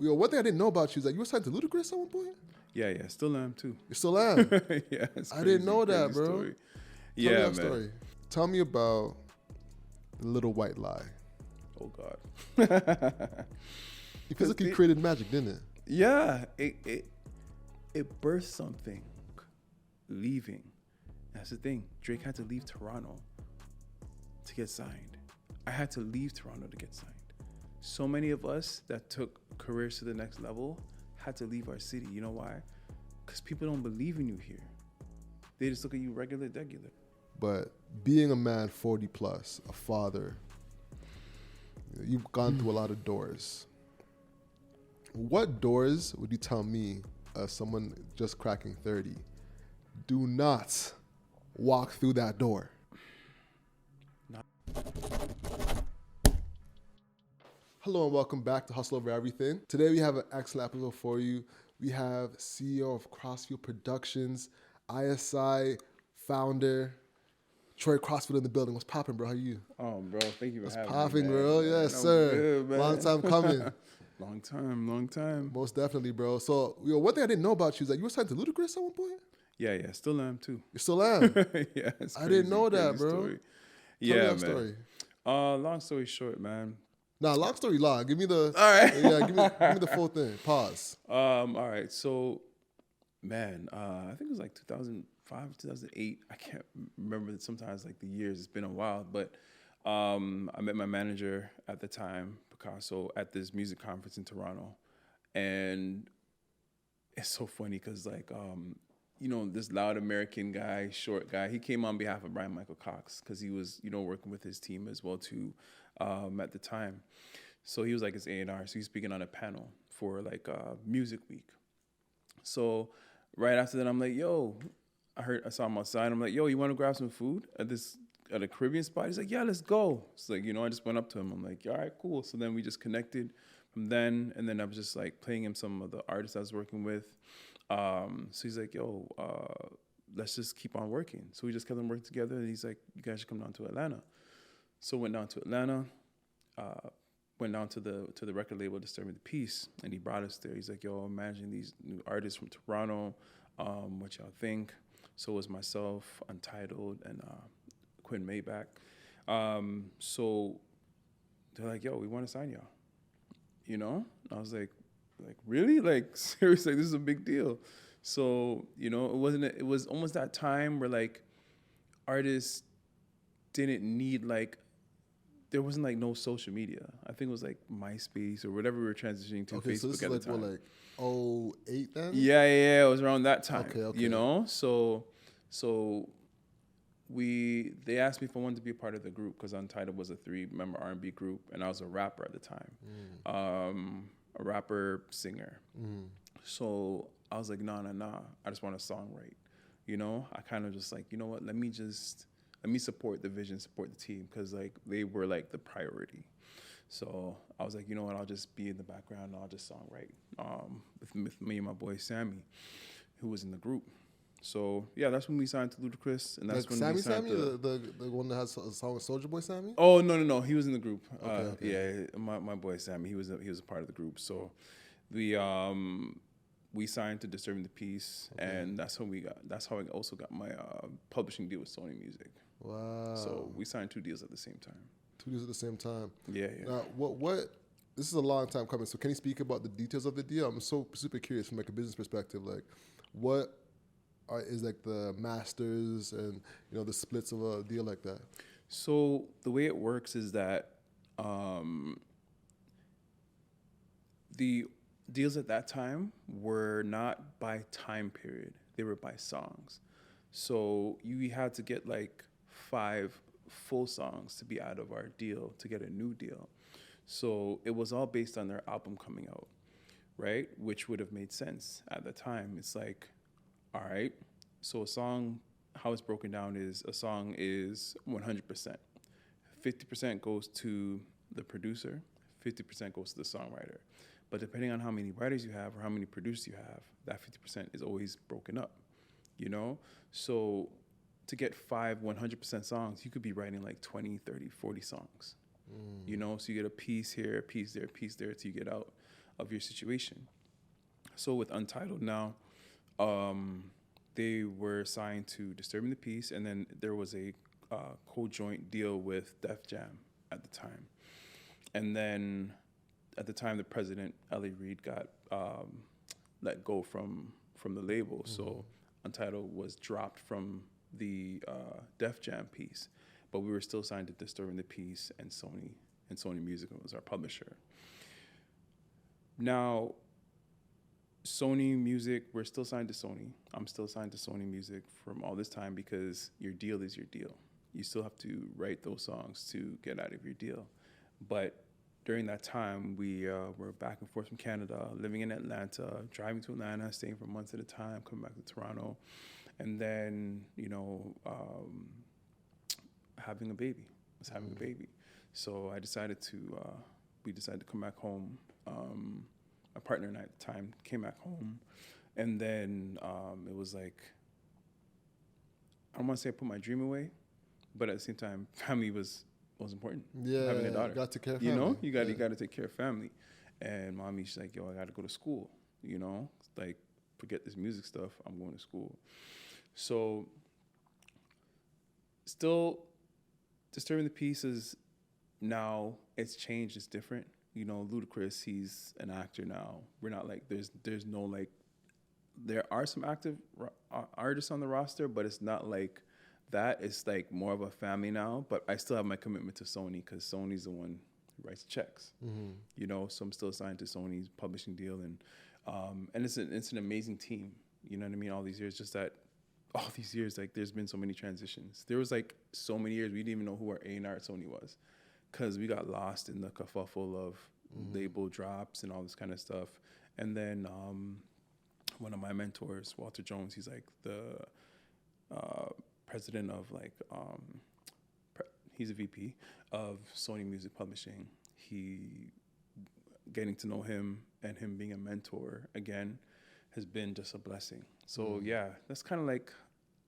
Yo, one thing I didn't know about you is that you were signed to Ludacris at one point? Yeah, still am too. You still am? Yeah, it's I didn't crazy, know that, crazy bro. story. Tell me Yeah, that man. story. Tell me about the Little White Lie. Oh God. You physically created magic, didn't it? Yeah, it birthed something. Leaving. That's the thing. Drake had to leave Toronto to get signed. I had to leave Toronto to get signed. So many of us that took careers to the next level had to leave our city. You know why? Because people don't believe in you here. They just look at you regular. But being a man 40 plus, a father, you've gone through a lot of doors. What doors would you tell me, someone just cracking 30, do not walk through that door? Hello and welcome back to Hustle Over Everything. Today we have an excellent episode for you. We have CEO of Crossfield Productions, ISI founder, Troy Crossfield in the building. What's popping, bro? How you? Oh, bro, thank you for having What's me, popping, man. bro? Yes, sir. Good, man. Long time coming. Long time. Most definitely, bro. So, one thing I didn't know about you is that you were signed to Ludacris at one point? Yeah, still am too. You still am? Yeah, it's I didn't know that, crazy bro. Story. Tell me that man. story. Long story short, man. Nah, long story long. Give me the All right. yeah, give me the full thing. Pause. All right. So, man, I think it was like 2005, 2008. I can't remember. Sometimes like the years. It's been a while, but I met my manager at the time, Picasso, at this music conference in Toronto, and it's so funny because like this loud American guy, short guy, he came on behalf of Brian Michael Cox because he was working with his team as well too at the time. So he was like his A&R. So he's speaking on a panel for like Music Week. So right after that, I'm like, yo, I saw him outside. I'm like, yo, you want to grab some food at a Caribbean spot? He's like, yeah, let's go. It's like, I just went up to him. I'm like, all right, cool. So then we just connected from then. And then I was just like playing him some of the artists I was working with. So he's like, yo, let's just keep on working. So we just kept on working together. And he's like, you guys should come down to Atlanta. So went down to Atlanta, went down to the record label Disturbing the Peace, and he brought us there. He's like, yo, I'm managing these new artists from Toronto. What y'all think? So it was myself, Untitled, and Quinn Maybach. So they're like, yo, we want to sign y'all. I was like really? Like, seriously, this is a big deal. So, it was almost that time where like artists didn't need there wasn't like no social media. I think it was like MySpace or whatever we were transitioning to. Okay, Facebook so this at is the time. what, like 08 then? Yeah, it was around that time. Okay. So they asked me if I wanted to be a part of the group because Untitled was a 3-member R&B group and I was a rapper at the time. A rapper, singer. So I was like, nah. I just want to songwrite. I kind of just like, you know what? Let me support the vision, support the team because like they were like the priority. So I was like, you know what? I'll just be in the background and I'll just songwrite with me and my boy Sammy, who was in the group. So yeah, that's when we signed to Ludacris, and that's like when Sammy, the one that has a song with Soulja Boy, Sammy. Oh no, he was in the group. Okay. Yeah, my boy Sammy, he was a part of the group. So we signed to Disturbing the Peace, and that's how I also got my publishing deal with Sony Music. Wow. So we signed 2 deals at the same time. 2 deals at the same time. Yeah. Now, what? This is a long time coming. So can you speak about the details of the deal? I'm so super curious from like a business perspective. Like, what is like the masters and the splits of a deal like that? So the way it works is that the deals at that time were not by time period; they were by songs. So you had to get like 5 full songs to be out of our deal to get a new deal. So it was all based on their album coming out, right? Which would have made sense at the time. It's like, all right, so a song, how it's broken down is a song is 100%. 50% goes to the producer, 50% goes to the songwriter. But depending on how many writers you have or how many producers you have, that 50% is always broken up, So to get 5 100% songs, you could be writing like 20, 30, 40 songs, So you get a piece here, a piece there, a piece there till you get out. of your situation. So with Untitled now, they were signed to Disturbing the Peace, and then there was a co-joint deal with Def Jam at the time. And then at the time, the president, Ellie Reed, got let go from the label. Mm-hmm. So Untitled was dropped from the Def Jam piece, but we were still signed to Disturbing the Peace and Sony Music was our publisher. Now, Sony Music, we're still signed to Sony. I'm still signed to Sony Music from all this time because your deal is your deal. You still have to write those songs to get out of your deal. But during that time, we were back and forth from Canada, living in Atlanta, driving to Atlanta, staying for months at a time, coming back to Toronto, and then, having a baby. I was having a baby. So I decided we decided to come back home. My partner and I at the time came back home. And then it was like, I don't want to say I put my dream away, but at the same time, family was important. Yeah, having a daughter. You got to take care of family. You got to take care of family. And mommy, she's like, yo, I got to go to school. Like, forget this music stuff. I'm going to school. So still Disturbing the Peace is now, it's changed, it's different. Ludacris, he's an actor now. We're not like, there's no like, there are some active artists on the roster, but it's not like that. It's like more of a family now, but I still have my commitment to Sony because Sony's the one who writes checks. Mm-hmm. So I'm still assigned to Sony's publishing deal, and it's an amazing team. You know what I mean? All these years, like there's been so many transitions. There was like so many years we didn't even know who our A&R at Sony was, because we got lost in the kerfuffle of label drops and all this kind of stuff. And then one of my mentors, Walter Jones, he's like the president of he's a VP of Sony Music Publishing. Getting to know him and him being a mentor again has been just a blessing. So yeah, that's kind of like,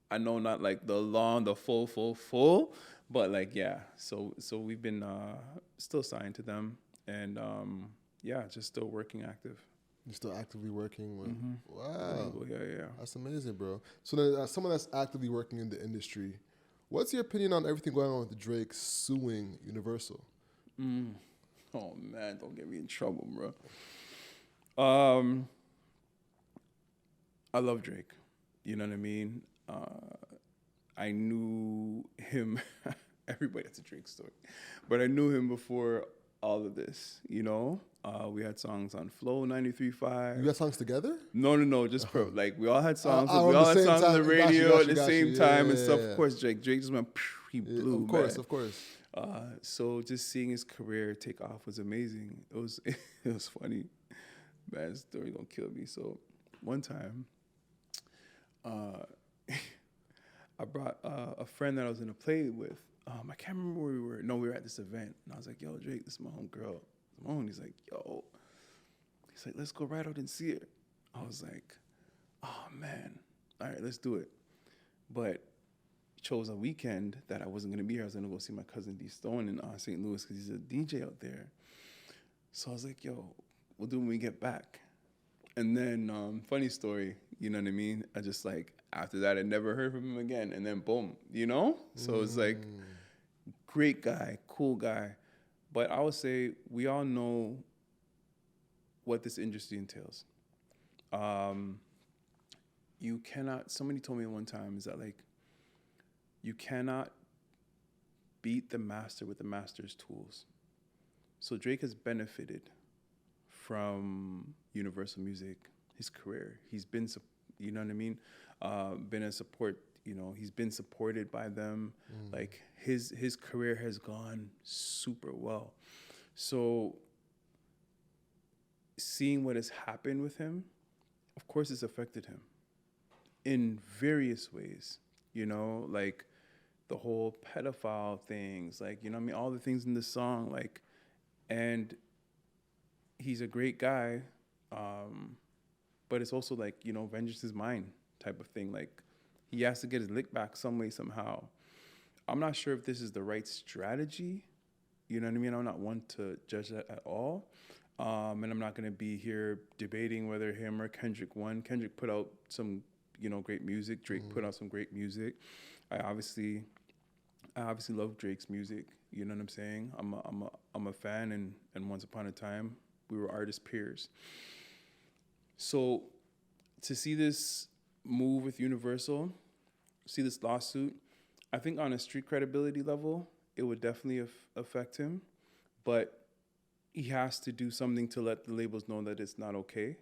I know not like the full, but like, yeah. So we've been still signed to them, and just still working active. You're still actively working with, wow. Yeah. That's amazing, bro. So then, someone that's actively working in the industry, what's your opinion on everything going on with Drake suing Universal? Oh man, don't get me in trouble, bro. I love Drake. You know what I mean? I knew him. Everybody has a Drake story, but I knew him before all of this. We had songs on Flow 93.5. You got songs together? No, just like we all had songs. We all had songs on the radio at the same time and stuff. Of course, Drake just went. He blew. Of course. So just seeing his career take off was amazing. It was funny. Man, this story gonna kill me. So one time, I brought a friend that I was in a play with. I can't remember where we were. No, we were at this event, and I was like, "Yo, Drake, this is my homegirl." He's like, "Yo," he's like, "Let's go right out and see her." I was like, "Oh man, all right, let's do it." But chose a weekend that I wasn't gonna be here. I was gonna go see my cousin D Stone in St. Louis because he's a DJ out there. So I was like, "Yo, we'll do it when we get back." And then, funny story, you know what I mean? I just like, after that, I never heard from him again. And then boom, So it's like, great guy, cool guy. But I would say we all know what this industry entails. Somebody told me one time is that like, you cannot beat the master with the master's tools. So Drake has benefited from Universal Music, his career. He's been, you know what I mean? Been a support, he's been supported by them. Like his career has gone super well. So seeing what has happened with him, of course it's affected him in various ways, like the whole pedophile things, like, all the things in the song, like, and he's a great guy, but it's also like, vengeance is mine type of thing. Like, he has to get his lick back some way, somehow. I'm not sure if this is the right strategy. You know what I mean? I'm not one to judge that at all. And I'm not going to be here debating whether him or Kendrick won. Kendrick put out some, great music. Drake put out some great music. I obviously love Drake's music. You know what I'm saying? I'm a fan, and once upon a time we were artist peers. So to see this move with Universal, see this lawsuit, I think on a street credibility level, it would definitely affect him, but he has to do something to let the labels know that it's not okay.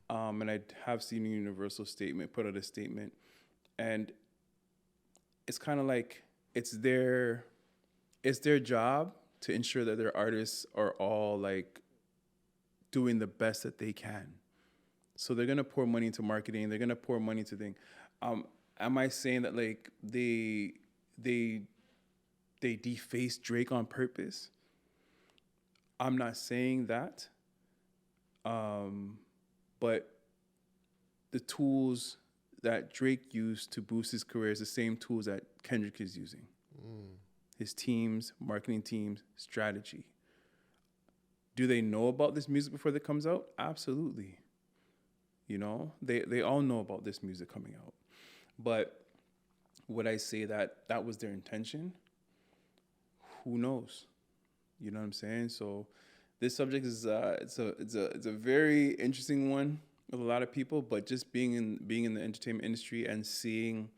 And I have seen a Universal put out a statement, and it's kind of like it's their job to ensure that their artists are all like doing the best that they can. So they're gonna pour money into marketing. They're gonna pour money into things. Am I saying that like they deface Drake on purpose? I'm not saying that. But the tools that Drake used to boost his career is the same tools that Kendrick is using. His teams, marketing teams, strategy. Do they know about this music before it comes out? Absolutely. They all know about this music coming out. But would I say that was their intention? Who knows? You know what I'm saying? So this subject is it's a very interesting one with a lot of people, but just being in the entertainment industry and seeing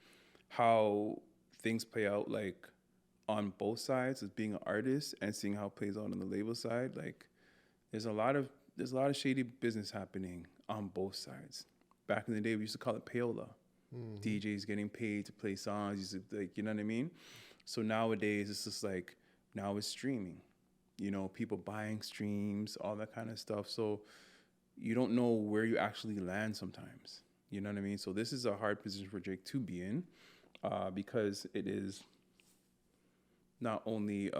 how things play out, like on both sides as being an artist, and seeing how it plays out on the label side, like there's a lot of shady business happening on both sides. Back in the day, we used to call it payola. DJs getting paid to play songs, like, you know what I mean? So nowadays it's just like, now it's streaming. People buying streams, all that kind of stuff. So you don't know where you actually land sometimes. You know what I mean? So this is a hard position for Drake to be in, because it is not only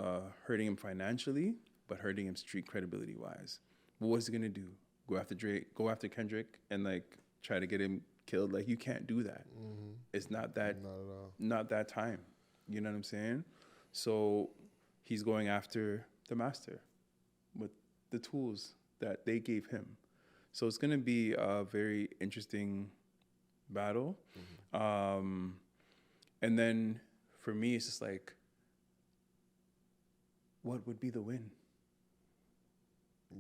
hurting him financially, but hurting him street credibility wise. But what's he gonna do? Go after Drake, go after Kendrick, and like try to get him killed? Like, you can't do that. It's not that, not that time. You know what I'm saying? So he's going after the master with the tools that they gave him. So it's going to be a very interesting battle. And then for me, it's just like, what would be the win?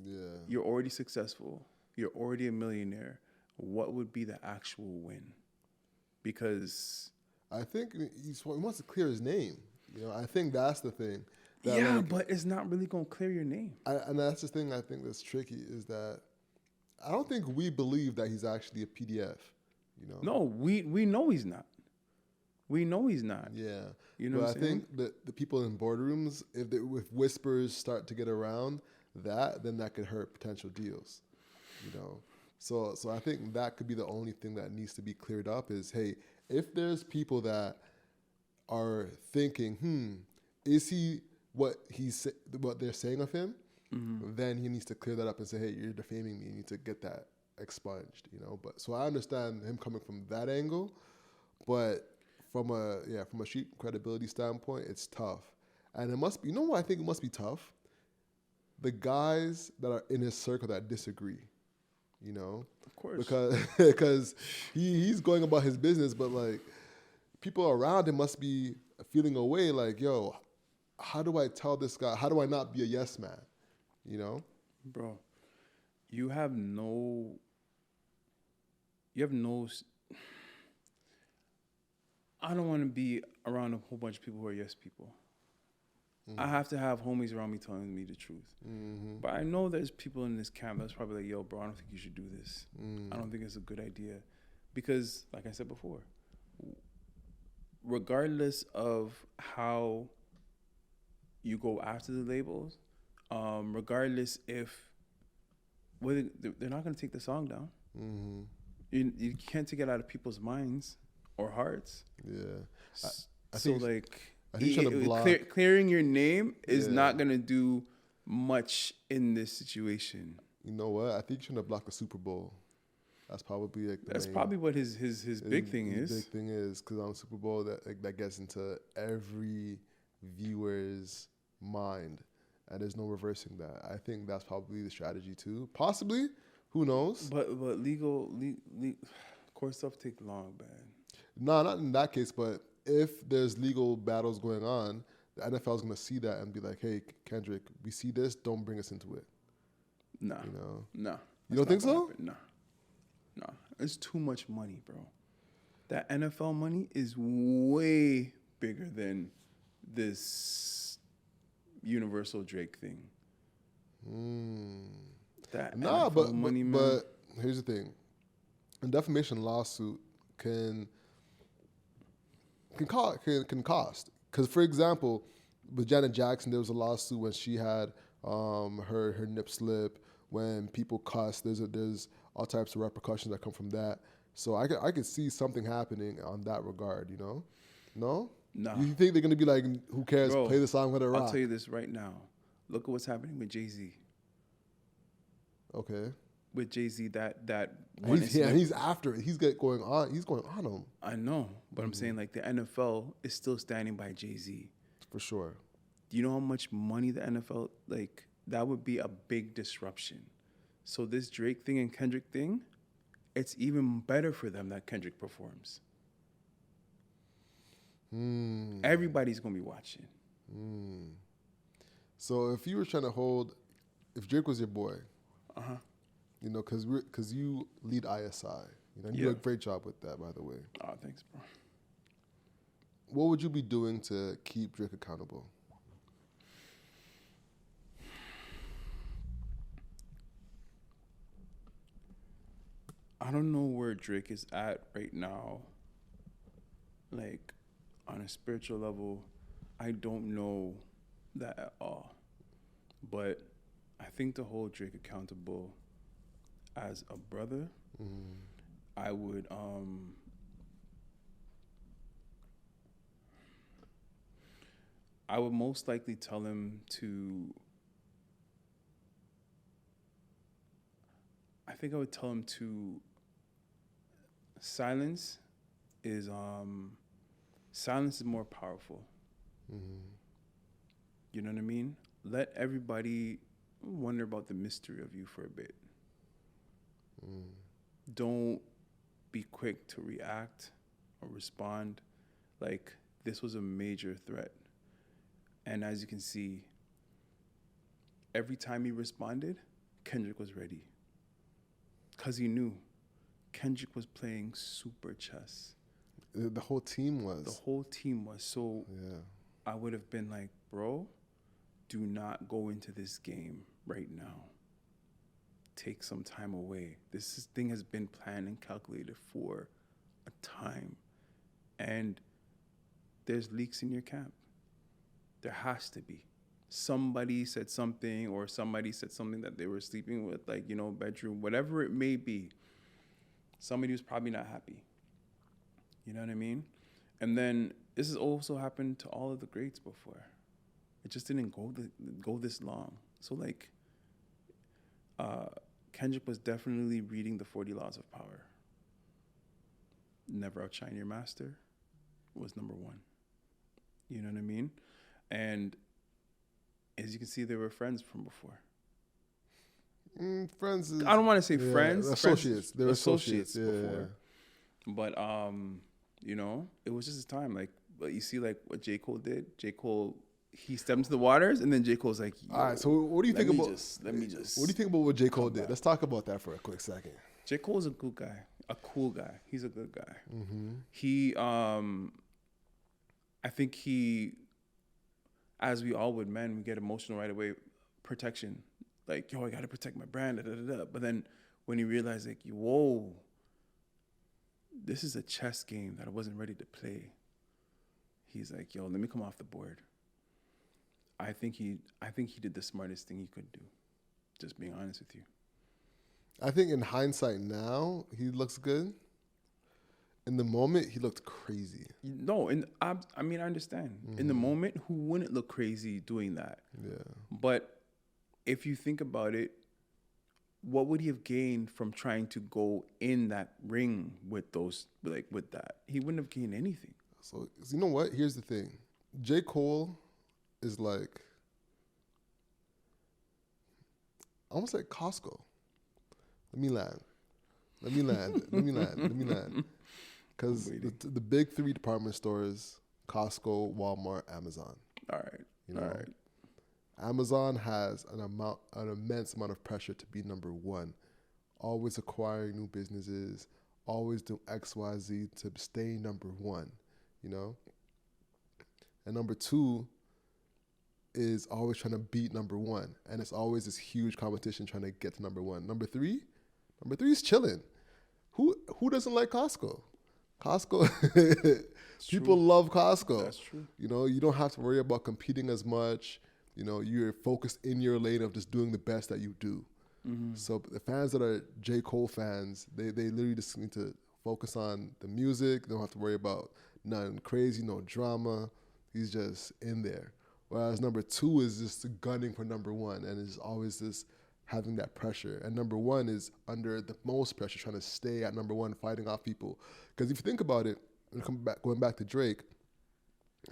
Yeah. You're already successful. You're already a millionaire. What would be the actual win? Because I think he wants to clear his name. I think that's the thing. Yeah, but it's not really going to clear your name. And that's the thing I think that's tricky, is that I don't think we believe that he's actually a PDF, No, we know he's not. We know he's not. Yeah. But I think that the if boardrooms, if whispers start to get around that, then that could hurt potential deals, So I think that could be the only thing that needs to be cleared up is, hey, if there's people that are thinking, is he what they're saying of him, then he needs to clear that up and say, hey, you're defaming me. You need to get that expunged, But so I understand him coming from that angle, but from a street credibility standpoint, it's tough. And it must be, what I think it must be tough? The guys that are in his circle that disagree, Of course. Because he's going about his business, but like people around him must be feeling away like, yo, how do I tell this guy? How do I not be a yes man? Bro, you have no. I don't want to be around a whole bunch of people who are yes people. I have to have homies around me telling me the truth. But I know there's people in this camp that's probably like, yo, bro, I don't think you should do this. I don't think it's a good idea. Because, like I said before, regardless of how you go after the labels, regardless if whether they're not going to take the song down. You can't take it out of people's minds or hearts. Yeah. I so think, like, I think trying to block, clearing your name is not going to do much in this situation. You know what? I think you're trying to block the Super Bowl. That's probably like probably what his big thing is. Big thing is because on Super Bowl that gets into every viewer's mind, and there's no reversing that. I think that's probably the strategy too. Possibly, who knows? But legal court stuff take long, man. No, not in that case. But if there's legal battles going on, the NFL is gonna see that and be like, "Hey, Kendrick, we see this. Don't bring us into it." Nah, You know? nah. You don't think That's not so? gonna happen. Nah. It's too much money, bro. That NFL money is way bigger than this Universal Drake thing. That Nah, NFL money, man. but here's the thing: a defamation lawsuit can cost. Because for example, with Janet Jackson, there was a lawsuit when she had her nip slip. When people cuss, there's all types of repercussions that come from that. So I could see something happening on that regard. You know, no. Nah. You think they're gonna be like, who cares? Bro, Play the song, let it rock. I'll tell you this right now. Look at what's happening with Jay-Z. Okay. With Jay-Z, that And he's after it. He's going on him. I know, but I'm saying like the NFL is still standing by Jay-Z. For sure. Do you know how much money the NFL, like, that would be a big disruption. So this Drake thing and Kendrick thing, it's even better for them that Kendrick performs. Everybody's going to be watching. So if you were trying to if Drake was your boy, you know, because you lead ISI, you know, and you do a great job with that, by the way. Oh, thanks, bro. What would you be doing to keep Drake accountable? I don't know where Drake is at right now. Like, on a spiritual level, I don't know that at all. But I think to hold Drake accountable as a brother, I would most likely tell him to silence is more powerful. You know what I mean? Let everybody wonder about the mystery of you for a bit. Don't be quick to react or respond. Like, this was a major threat. And as you can see, every time he responded, Kendrick was ready. Because he knew Kendrick was playing super chess. The whole team was. The whole team was. So yeah. I would have been like, bro, do not go into this game right now. Take some time away. This thing has been planned and calculated for a time. And there's leaks in your camp. There has to be. Somebody said something, or somebody said something that they were sleeping with, like, you know, bedroom, whatever it may be. Somebody was probably not happy. You know what I mean? And then this has also happened to all of the greats before. It just didn't go this long. So, like, Kendrick was definitely reading the 40 Laws of Power. Never outshine your master was number one. You know what I mean? And as you can see, they were friends from before. Friends is, I don't want to say friends. Associates. They were associates before. Yeah. But, you know, it was just his time. Like, but you see, like, what J. Cole did? J. Cole, he stepped into the waters, and then J. Cole's like, all right, so what do you think about... Let me just... What do you think about what J. Cole did? Let's talk about that for a quick second. J. Cole's a good guy. A cool guy. He's a good guy. He, I think he, as we all would, men, we get emotional right away. Protection. Like, yo, I got to protect my brand. Da, da, da, da. But then when he realized, like, whoa, this is a chess game that I wasn't ready to play. He's like, yo, let me come off the board. I think he did the smartest thing he could do. Just being honest with you. I think in hindsight now, he looks good. In the moment, he looked crazy. No, I mean, I understand. In the moment, who wouldn't look crazy doing that? Yeah. But if you think about it, what would he have gained from trying to go in that ring with those, like, with that? He wouldn't have gained anything. So, you know what? Here's the thing. J. Cole is like I almost like Costco. Let me land. Let me land. Let me land. Let me land. Because the big three department stores, Costco, Walmart, Amazon. All right. You know, All right. Amazon has an immense amount of pressure to be number one, always acquiring new businesses, always do X, Y, Z to stay number one, you know? And number two is always trying to beat number one. And it's always this huge competition trying to get to number one. Number three is chilling. Who doesn't like Costco? Costco, people love Costco. That's true. You know, you don't have to worry about competing as much. You know, you're focused in your lane of just doing the best that you do. Mm-hmm. So the fans that are J. Cole fans, they literally just need to focus on the music. They don't have to worry about nothing crazy, no drama. He's just in there. Whereas number two is just gunning for number one, and it's always this having that pressure. And number one is under the most pressure, trying to stay at number one, fighting off people. Because if you think about it, going back to Drake,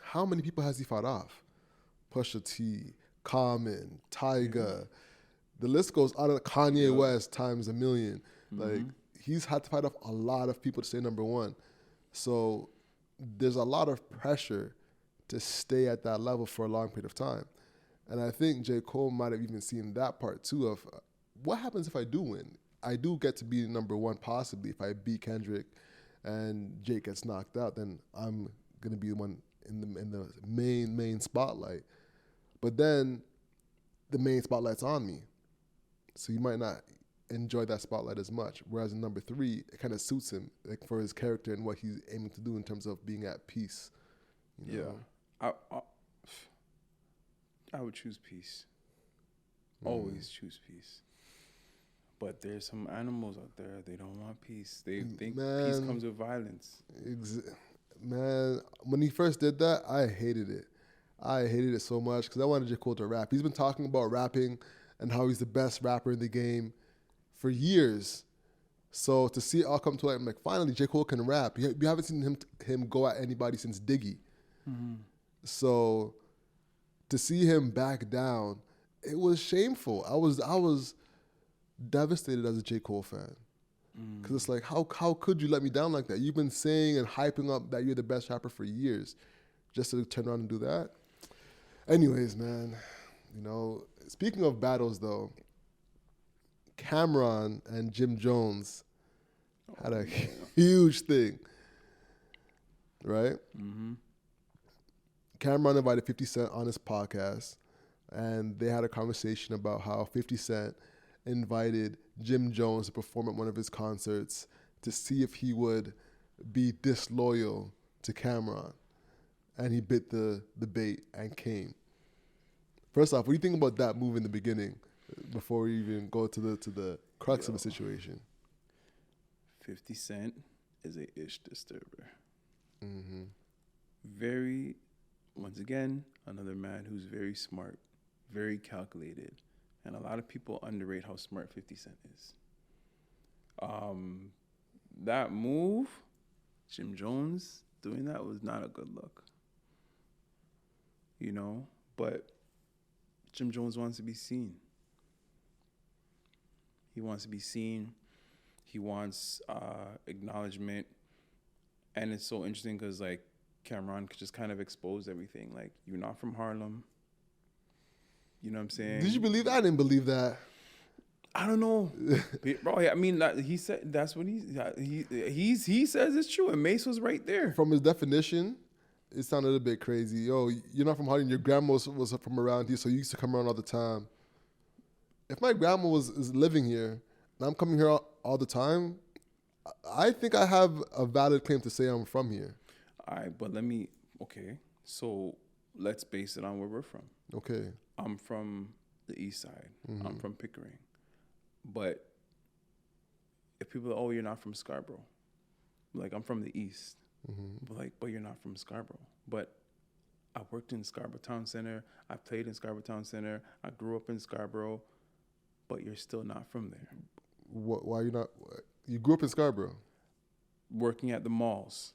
how many people has he fought off? Pusha T, Common, Tyga. The list goes out of Kanye West times a million. Like, he's had to fight off a lot of people to stay number one. So there's a lot of pressure to stay at that level for a long period of time. And I think J. Cole might have even seen that part too of what happens if I do win? I do get to be number one possibly. If I beat Kendrick and Jake gets knocked out, then I'm going to be the one in the main spotlight. But then the main spotlight's on me. So you might not enjoy that spotlight as much. Whereas in number three, it kind of suits him, like for his character and what he's aiming to do in terms of being at peace. You know? Yeah. I would choose peace. Always choose peace. But there's some animals out there, they don't want peace. They think peace comes with violence. Man, when he first did that, I hated it. I hated it so much because I wanted J. Cole to rap. He's been talking about rapping and how he's the best rapper in the game for years. So to see it all come to light, I'm like, finally, J. Cole can rap. You haven't seen him go at anybody since Diggy. Mm-hmm. So to see him back down, it was shameful. I was devastated as a J. Cole fan. Because it's like, how could you let me down like that? You've been saying and hyping up that you're the best rapper for years. Just to turn around and do that? Anyways, man, you know, speaking of battles, though, Cameron and Jim Jones had a huge thing, right? Mm-hmm. Cameron invited 50 Cent on his podcast, and they had a conversation about how 50 Cent invited Jim Jones to perform at one of his concerts to see if he would be disloyal to Cameron. And he bit the bait and came. First off, what do you think about that move in the beginning before we even go to the crux of the situation? 50 Cent is a ish disturber. Mm-hmm. Very, once again, another man who's very smart, very calculated. And a lot of people underrate how smart 50 Cent is. That move, Jim Jones doing that was not a good look. You know, but Jim Jones wants to be seen. He wants to be seen. He wants acknowledgement. And it's so interesting because, like, Cameron just kind of exposed everything. Like, you're not from Harlem. You know what I'm saying? Did you believe that? I didn't believe that. I don't know, bro. I mean, he said that's what he says it's true, and Mace was right there. From his definition, it sounded a bit crazy. Yo, you're not from Harlem. Your grandma was from around here, so you used to come around all the time. If my grandma is living here and I'm coming here all the time, I think I have a valid claim to say I'm from here. All right, but so let's base it on where we're from. Okay. I'm from the east side. Mm-hmm. I'm from Pickering. But if people are, you're not from Scarborough. Like, I'm from the east. Mm-hmm. But you're not from Scarborough. But I worked in Scarborough Town Center. I played in Scarborough Town Center. I grew up in Scarborough. But you're still not from there. Why you not? You grew up in Scarborough? Working at the malls.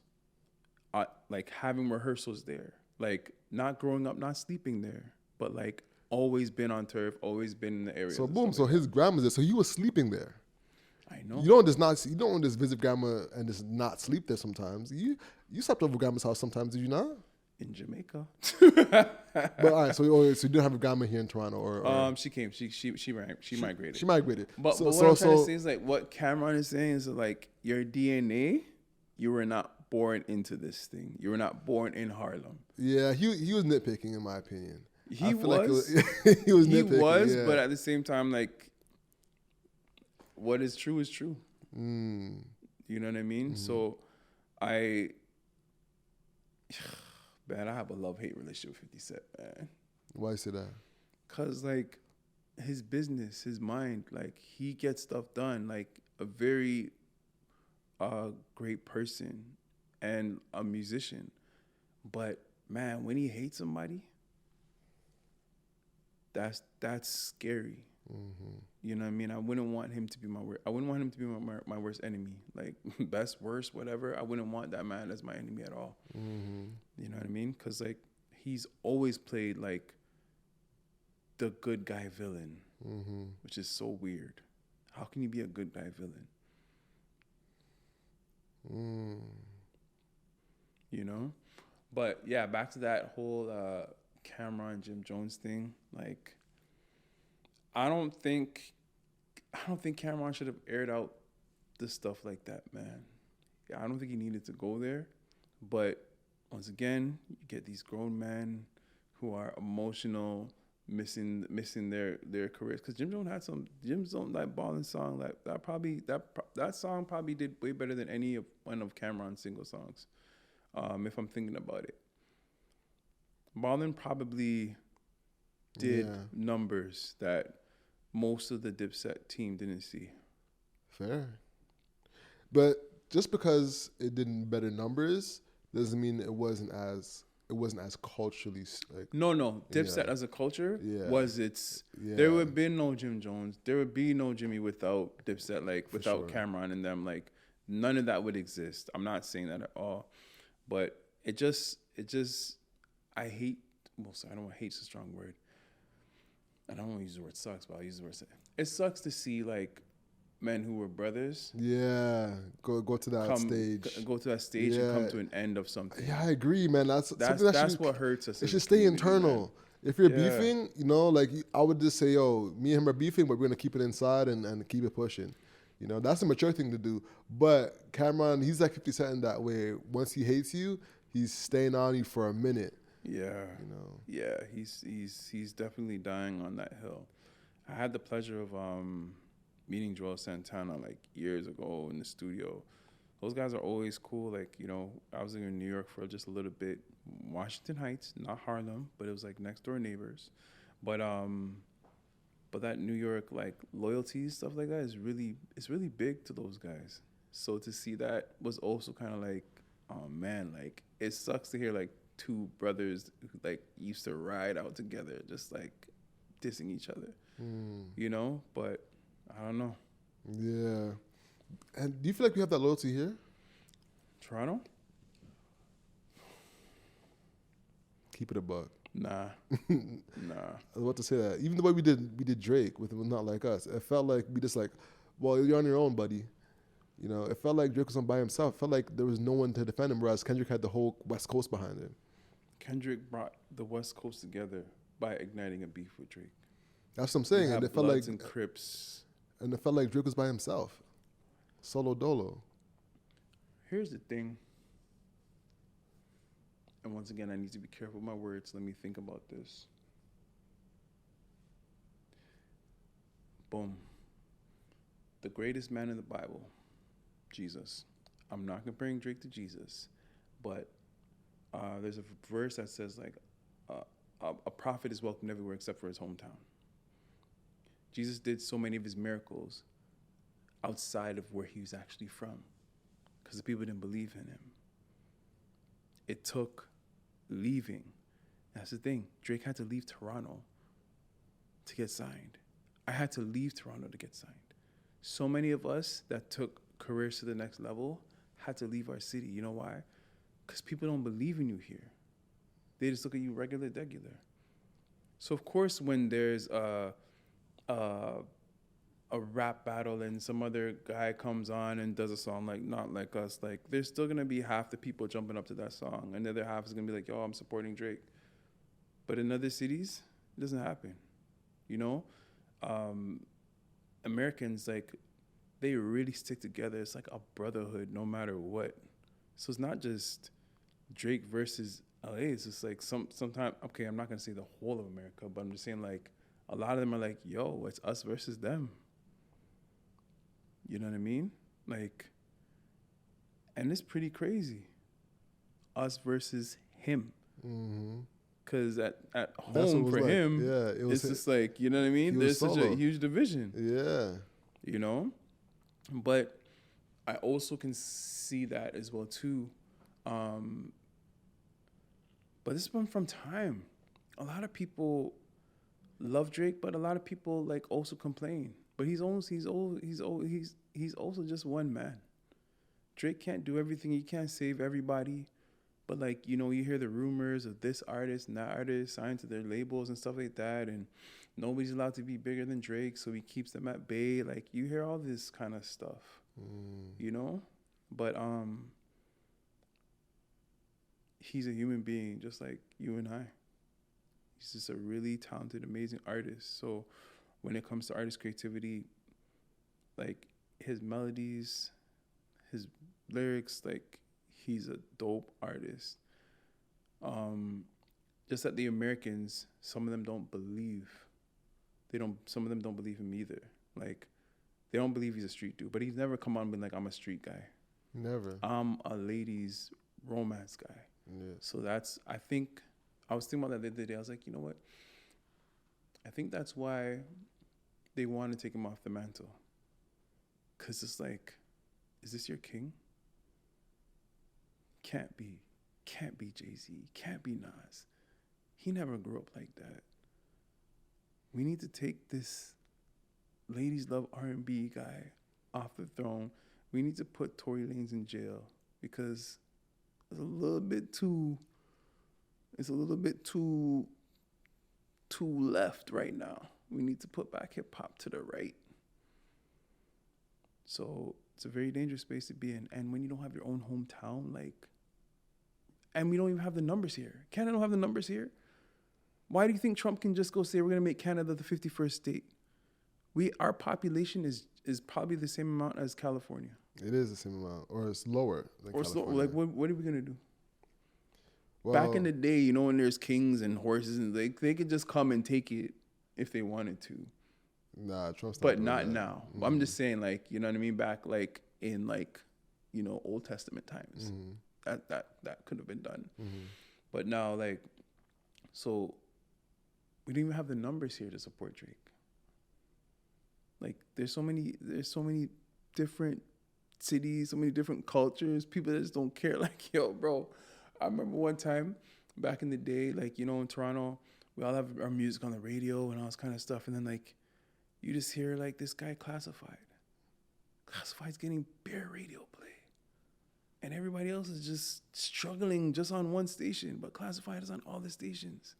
Like, having rehearsals there. Like, not growing up, not sleeping there. But, like, always been on turf, always been in the area. So boom, so his grandma's there. So he was sleeping there. I know. You don't just visit grandma and just not sleep there sometimes. You slept over grandma's house sometimes, did you not? In Jamaica. But all right, so you didn't have a grandma here in Toronto, or she came. She migrated. She migrated. But what I'm trying to say is like what Cameron is saying is like your DNA, you were not born into this thing. You were not born in Harlem. Yeah, he was nitpicking in my opinion. He was. Like he was nitpicking. He was, but at the same time, like what is true is true. Mm. You know what I mean? Mm-hmm. So man, I have a love-hate relationship with 50 Cent, man. Why you say that? Cause like his business, his mind, like he gets stuff done. Like a very great person and a musician, but man, when he hates somebody, that's scary. Mm-hmm. You know what I mean? I wouldn't want him to be my my worst enemy. Like best, worst, whatever. I wouldn't want that man as my enemy at all. Mm-hmm. You know what I mean? Because like he's always played like the good guy villain, mm-hmm. which is so weird. How can you be a good guy villain? Mm. You know? But yeah, back to that whole Cameron Jim Jones thing. Like, I don't think Cameron should have aired out the stuff like that, man. Yeah, I don't think he needed to go there. But once again, you get these grown men who are emotional, missing their careers. Because Jim Jones that Ballin' song, that song probably did way better than any of one of Cameron's single songs. If I'm thinking about it, Ballin' probably did numbers that most of the Dipset team didn't see. Fair. But just because it did better numbers doesn't mean it wasn't as culturally like. No. Dipset as a culture was its. Yeah. There would have been no Jim Jones. There would be no Jimmy without Dipset. Like without sure. Cameron and them. Like none of that would exist. I'm not saying that at all, but it just. I hate. Well, I don't want hate's a strong word. I don't want to use the word sucks, but I'll use the word. It sucks to see like men who were brothers. Yeah, go to that stage. Go to that stage and come to an end of something. Yeah, I agree, man. That's what hurts us. It should stay internal. Man. If you're beefing, like I would just say, yo, me and him are beefing, but we're gonna keep it inside and keep it pushing. That's a mature thing to do. But Cameron, he's like 50 Cent in that way. Once he hates you, he's staying on you for a minute. Yeah. Yeah, he's definitely dying on that hill. I had the pleasure of meeting Joel Santana like years ago in the studio. Those guys are always cool. Like, I was in New York for just a little bit. Washington Heights, not Harlem, but it was like next door neighbors. But that New York like loyalty stuff like that it's really big to those guys. So to see that was also kind of like, oh man, like it sucks to hear like two brothers who like used to ride out together, just like dissing each other, but I don't know. Yeah. And do you feel like we have that loyalty here? Toronto? Keep it a buck. Nah. I was about to say that. Even the way we did Drake with Not Like Us, it felt like we just like, well, you're on your own, buddy. It felt like Drake was on by himself. It felt like there was no one to defend him, whereas Kendrick had the whole West Coast behind him. Kendrick brought the West Coast together by igniting a beef with Drake. That's what I'm saying. And it felt like and Crips. And it felt like Drake was by himself. Solo dolo. Here's the thing. And once again, I need to be careful with my words. Let me think about this. Boom. The greatest man in the Bible, Jesus. I'm not comparing Drake to Jesus, but there's a verse that says like a prophet is welcomed everywhere except for his hometown. Jesus did so many of his miracles outside of where he was actually from because the people didn't believe in him. It took leaving. That's the thing. Drake had to leave Toronto to get signed. I had to leave Toronto to get signed. So many of us that took careers to the next level had to leave our city. You know why? Because people don't believe in you here. They just look at you regular. So of course, when there's a rap battle and some other guy comes on and does a song like Not Like Us, like there's still gonna be half the people jumping up to that song, and the other half is gonna be like, yo, I'm supporting Drake. But in other cities, it doesn't happen. You know, Americans, like, they really stick together. It's like a brotherhood, no matter what. So it's not just Drake versus LA. It's just like sometimes. Okay, I'm not gonna say the whole of America, but I'm just saying like a lot of them are like, yo, it's us versus them. You know what I mean? Like, and it's pretty crazy. Us versus him. Mm-hmm. Because at That's what it home was for like. him, Yeah, it was. it's just like, you know what I mean? He There's was such a solo. huge division, Yeah. you know? But I also can see that as well too. But this one from time. A lot of people love Drake, but a lot of people like also complain. But he's also just one man. Drake can't do everything. He can't save everybody. But like, you know, you hear the rumors of this artist and that artist signed to their labels and stuff like that, and nobody's allowed to be bigger than Drake, so he keeps them at bay. Like, you hear all this kind of stuff, you know? But he's a human being just like you and I. He's just a really talented, amazing artist. So when it comes to artist creativity, like his melodies, his lyrics, like he's a dope artist. Just that the Americans, some of them don't believe. Some of them don't believe him either. Like, they don't believe he's a street dude. But he's never come on and been like, I'm a street guy. Never. I'm a ladies' romance guy. Yeah. So I was thinking about that the other day. I was like, you know what? I think that's why they want to take him off the mantle. Because it's like, is this your king? Can't be. Can't be Jay-Z. Can't be Nas. He never grew up like that. We need to take this ladies love R&B guy off the throne. We need to put Tory Lanez in jail because it's a little bit too left right now. We need to put back hip hop to the right. So it's a very dangerous space to be in. And when you don't have your own hometown, like, and we don't even have the numbers here. Canada don't have the numbers here. Why do you think Trump can just go say we're gonna make Canada the 51st state? Our population is probably the same amount as California. It is the same amount, or it's lower than California. Like, what are we gonna do? Well, Back in the day, you know, when there's kings and horses, and they could just come and take it if they wanted to. Nah, Trump's not. But doing not that. now. I'm just saying, like, you know what I mean? Back, like, in, like, you know, Old Testament times. That could have been done. But now, like, so we don't even have the numbers here to support Drake. Like, there's so many different cities, so many different cultures, people that just don't care. Like, yo, bro, I remember one time back in the day, like, you know, in Toronto, we all have our music on the radio and all this kind of stuff. And then, like, you just hear, like, this guy Classified. Classified's getting bare radio play. And everybody else is just struggling just on one station. But Classified is on all the stations.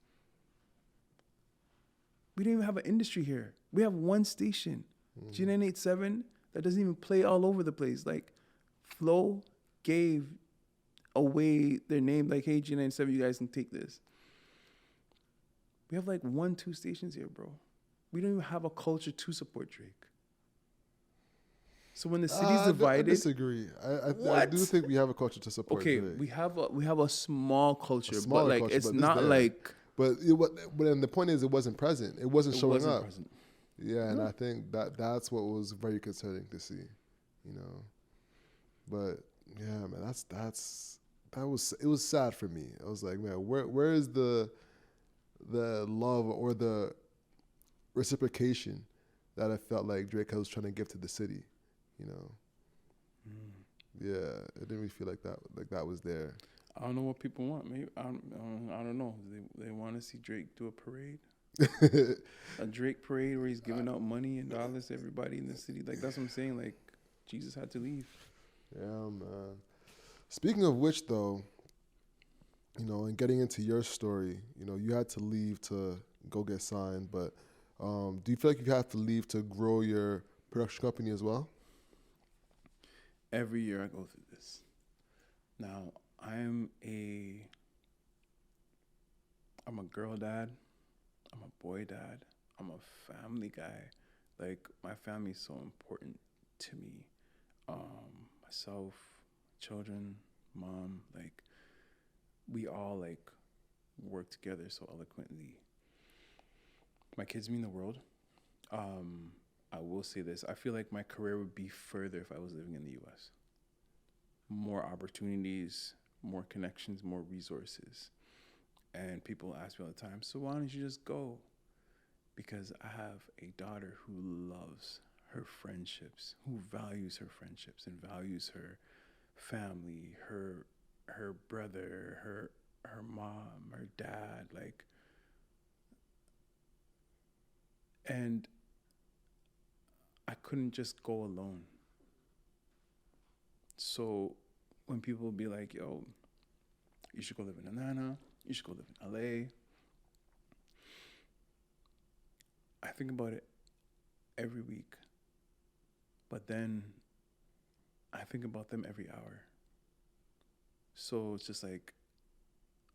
We don't even have an industry here. We have one station, G987, that doesn't even play all over the place. Like, Flow gave away their name, like, hey, G987, you guys can take this. We have like 1-2 stations here, bro. We don't even have a culture to support Drake. So when the city's divided, I disagree. I do think we have a culture to support. Okay, Drake. we have a small culture, but like culture, it's but not like. But and the point is, it wasn't present. It wasn't showing up. Present. Yeah, and I think that's what was very concerning to see, you know. But yeah, man, it was sad for me. I was like, man, where is the love or the reciprocation that I felt like Drake was trying to give to the city, you know? Yeah, it didn't really feel like that was there. I don't know what people want. Maybe I don't know. They want to see Drake do a parade, a Drake parade where he's giving out money and dollars to everybody in the city. Like, that's what I'm saying. Like, Jesus had to leave. Yeah, man. Speaking of which, though, you know, and getting into your story, you know, you had to leave to go get signed. But do you feel like you have to leave to grow your production company as well? Every year I go through this. Now, I'm a girl dad, I'm a boy dad, I'm a family guy. Like, my family is so important to me. Myself, children, mom, like, we all like work together so eloquently. My kids mean the world. I will say this. I feel like my career would be further if I was living in the US. More opportunities, more connections, more resources. And people ask me all the time, so why don't you just go? Because I have a daughter who loves her friendships, who values her friendships and values her family, her brother, her mom, her dad, like, and I couldn't just go alone. So when people be like, yo, you should go live in Atlanta, you should go live in LA, I think about it every week. But then I think about them every hour. So it's just like,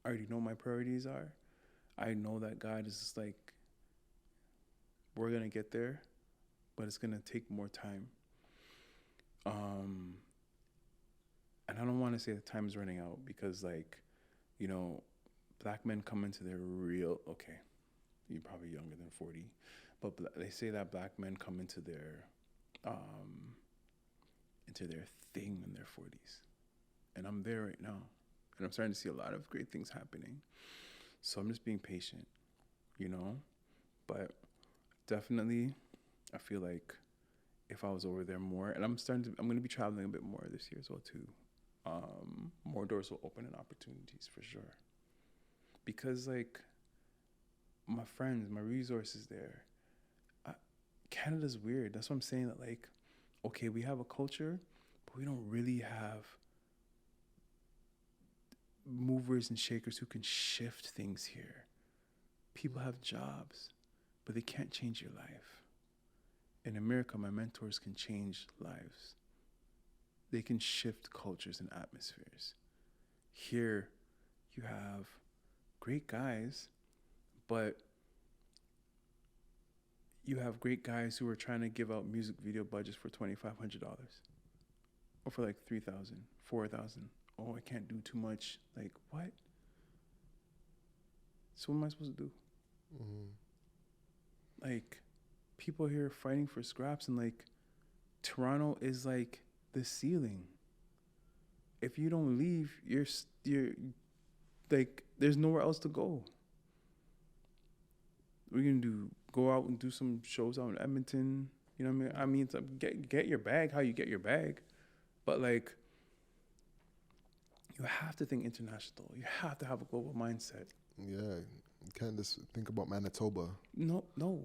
I already know my priorities are. I know that God is just like, we're going to get there, but it's going to take more time. And I don't want to say the time is running out because, like, you know, black men come into their real, okay, you're probably younger than 40, but they say that black men come into their thing in their 40s. And I'm there right now. And I'm starting to see a lot of great things happening. So I'm just being patient, you know? But definitely, I feel like if I was over there more, and I'm going to be traveling a bit more this year as well too. More doors will open and opportunities for sure. Because like my friends, my resources there, Canada's weird. That's what I'm saying, that like, okay, we have a culture, but we don't really have movers and shakers who can shift things here. People have jobs, but they can't change your life. In America, my mentors can change lives. They can shift cultures and atmospheres. Here, you have great guys, but you have great guys who are trying to give out music video budgets for $2,500 or for like $3,000, $4,000. Oh, I can't do too much. Like, what? So what am I supposed to do? Mm-hmm. Like, people here fighting for scraps, and like, Toronto is like the ceiling. If you don't leave, you're like, there's nowhere else to go. We're gonna go out and do some shows out in Edmonton. You know what I mean? I mean, it's like, get your bag how you get your bag, but like, you have to think international. You have to have a global mindset. Yeah, you can't just think about Manitoba. No, yeah.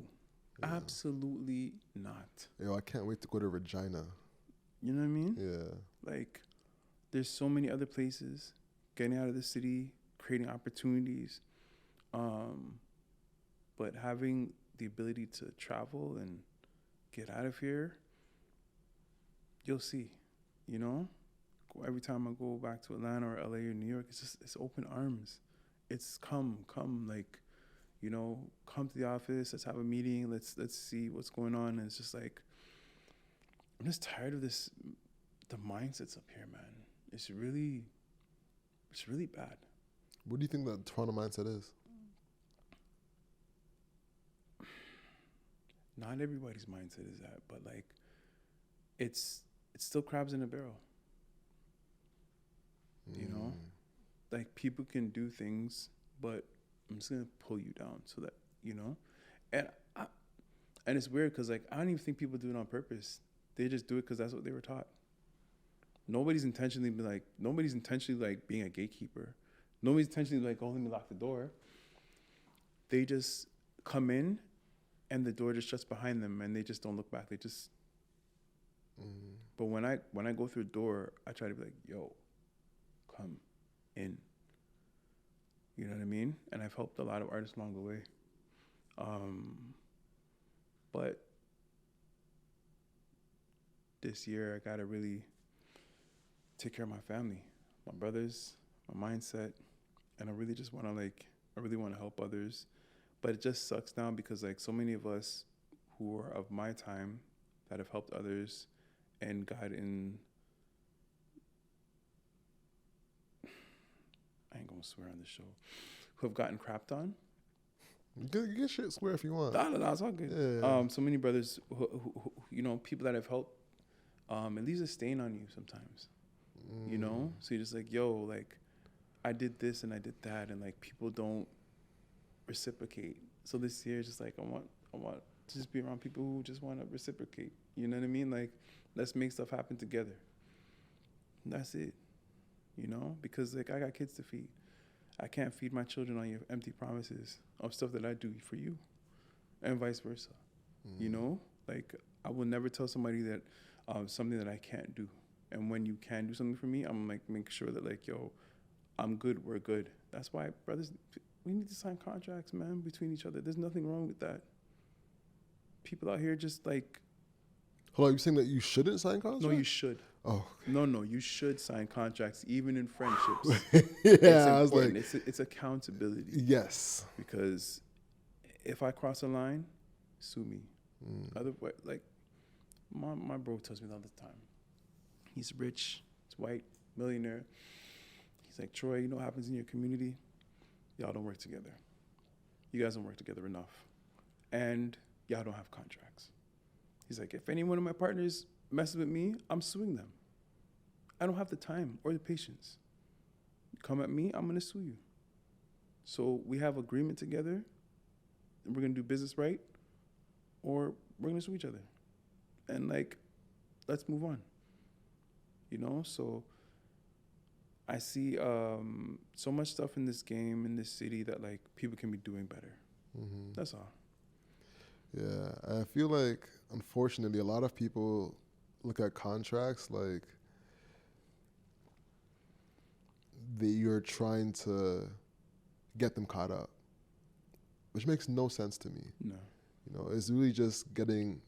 Absolutely not. Yo, I can't wait to go to Regina. You know what I mean? Yeah. Like, there's so many other places. Getting out of the city, creating opportunities, but having the ability to travel and get out of here, you'll see, you know? Every time I go back to Atlanta or LA or New York, it's open arms. It's come, like, you know, come to the office, let's have a meeting, let's see what's going on. And it's just like, I'm just tired of this, the mindsets up here, man. It's really bad. What do you think the Toronto mindset is? Not everybody's mindset is that, but like, it's still crabs in a barrel. You know, like, people can do things, but I'm just gonna pull you down so that, you know, and it's weird because like, I don't even think people do it on purpose. They just do it because that's what they were taught. Nobody's intentionally like being a gatekeeper. Nobody's intentionally like, oh, let me lock the door. They just come in, and the door just shuts behind them, and they just don't look back. They just. But when I go through a door, I try to be like, yo, come in. You know what I mean? And I've helped a lot of artists along the way. But this year, I gotta really take care of my family, my brothers, my mindset, and I really just want to I really want to help others. But it just sucks now because like so many of us who are of my time that have helped others and gotten, I ain't gonna swear on this show, who have gotten crapped on. You get shit square if you want. No, it's all good. Yeah. So many brothers, who people that have helped, it leaves a stain on you sometimes. So you're just like, yo, like I did this and I did that, and like people don't reciprocate. So this year, just like I want to just be around people who just want to reciprocate. You know what I mean? Like, let's make stuff happen together. And that's it. Because like I got kids to feed. I can't feed my children on your empty promises of stuff that I do for you, and vice versa. Like I will never tell somebody that something that I can't do. And when you can do something for me, I'm like make sure that like, yo, I'm good, we're good. That's why, brothers, we need to sign contracts, man, between each other. There's nothing wrong with that. People out here just like... Hold on, you saying that you shouldn't sign contracts? No, you should. Oh. No, you should sign contracts, even in friendships. Yeah, I was like... It's accountability. Yes. Because if I cross a line, sue me. Otherwise, like, my bro tells me that all the time. He's rich, he's white, millionaire. He's like, Troy, you know what happens in your community? Y'all don't work together. You guys don't work together enough. And y'all don't have contracts. He's like, if any one of my partners messes with me, I'm suing them. I don't have the time or the patience. Come at me, I'm going to sue you. So we have agreement together, and we're going to do business right, or we're going to sue each other. And like, let's move on. So I see so much stuff in this game, in this city, that like people can be doing better. Mm-hmm. That's all. Yeah, I feel like, unfortunately, a lot of people look at contracts like you're trying to get them caught up, which makes no sense to me. No. It's really just getting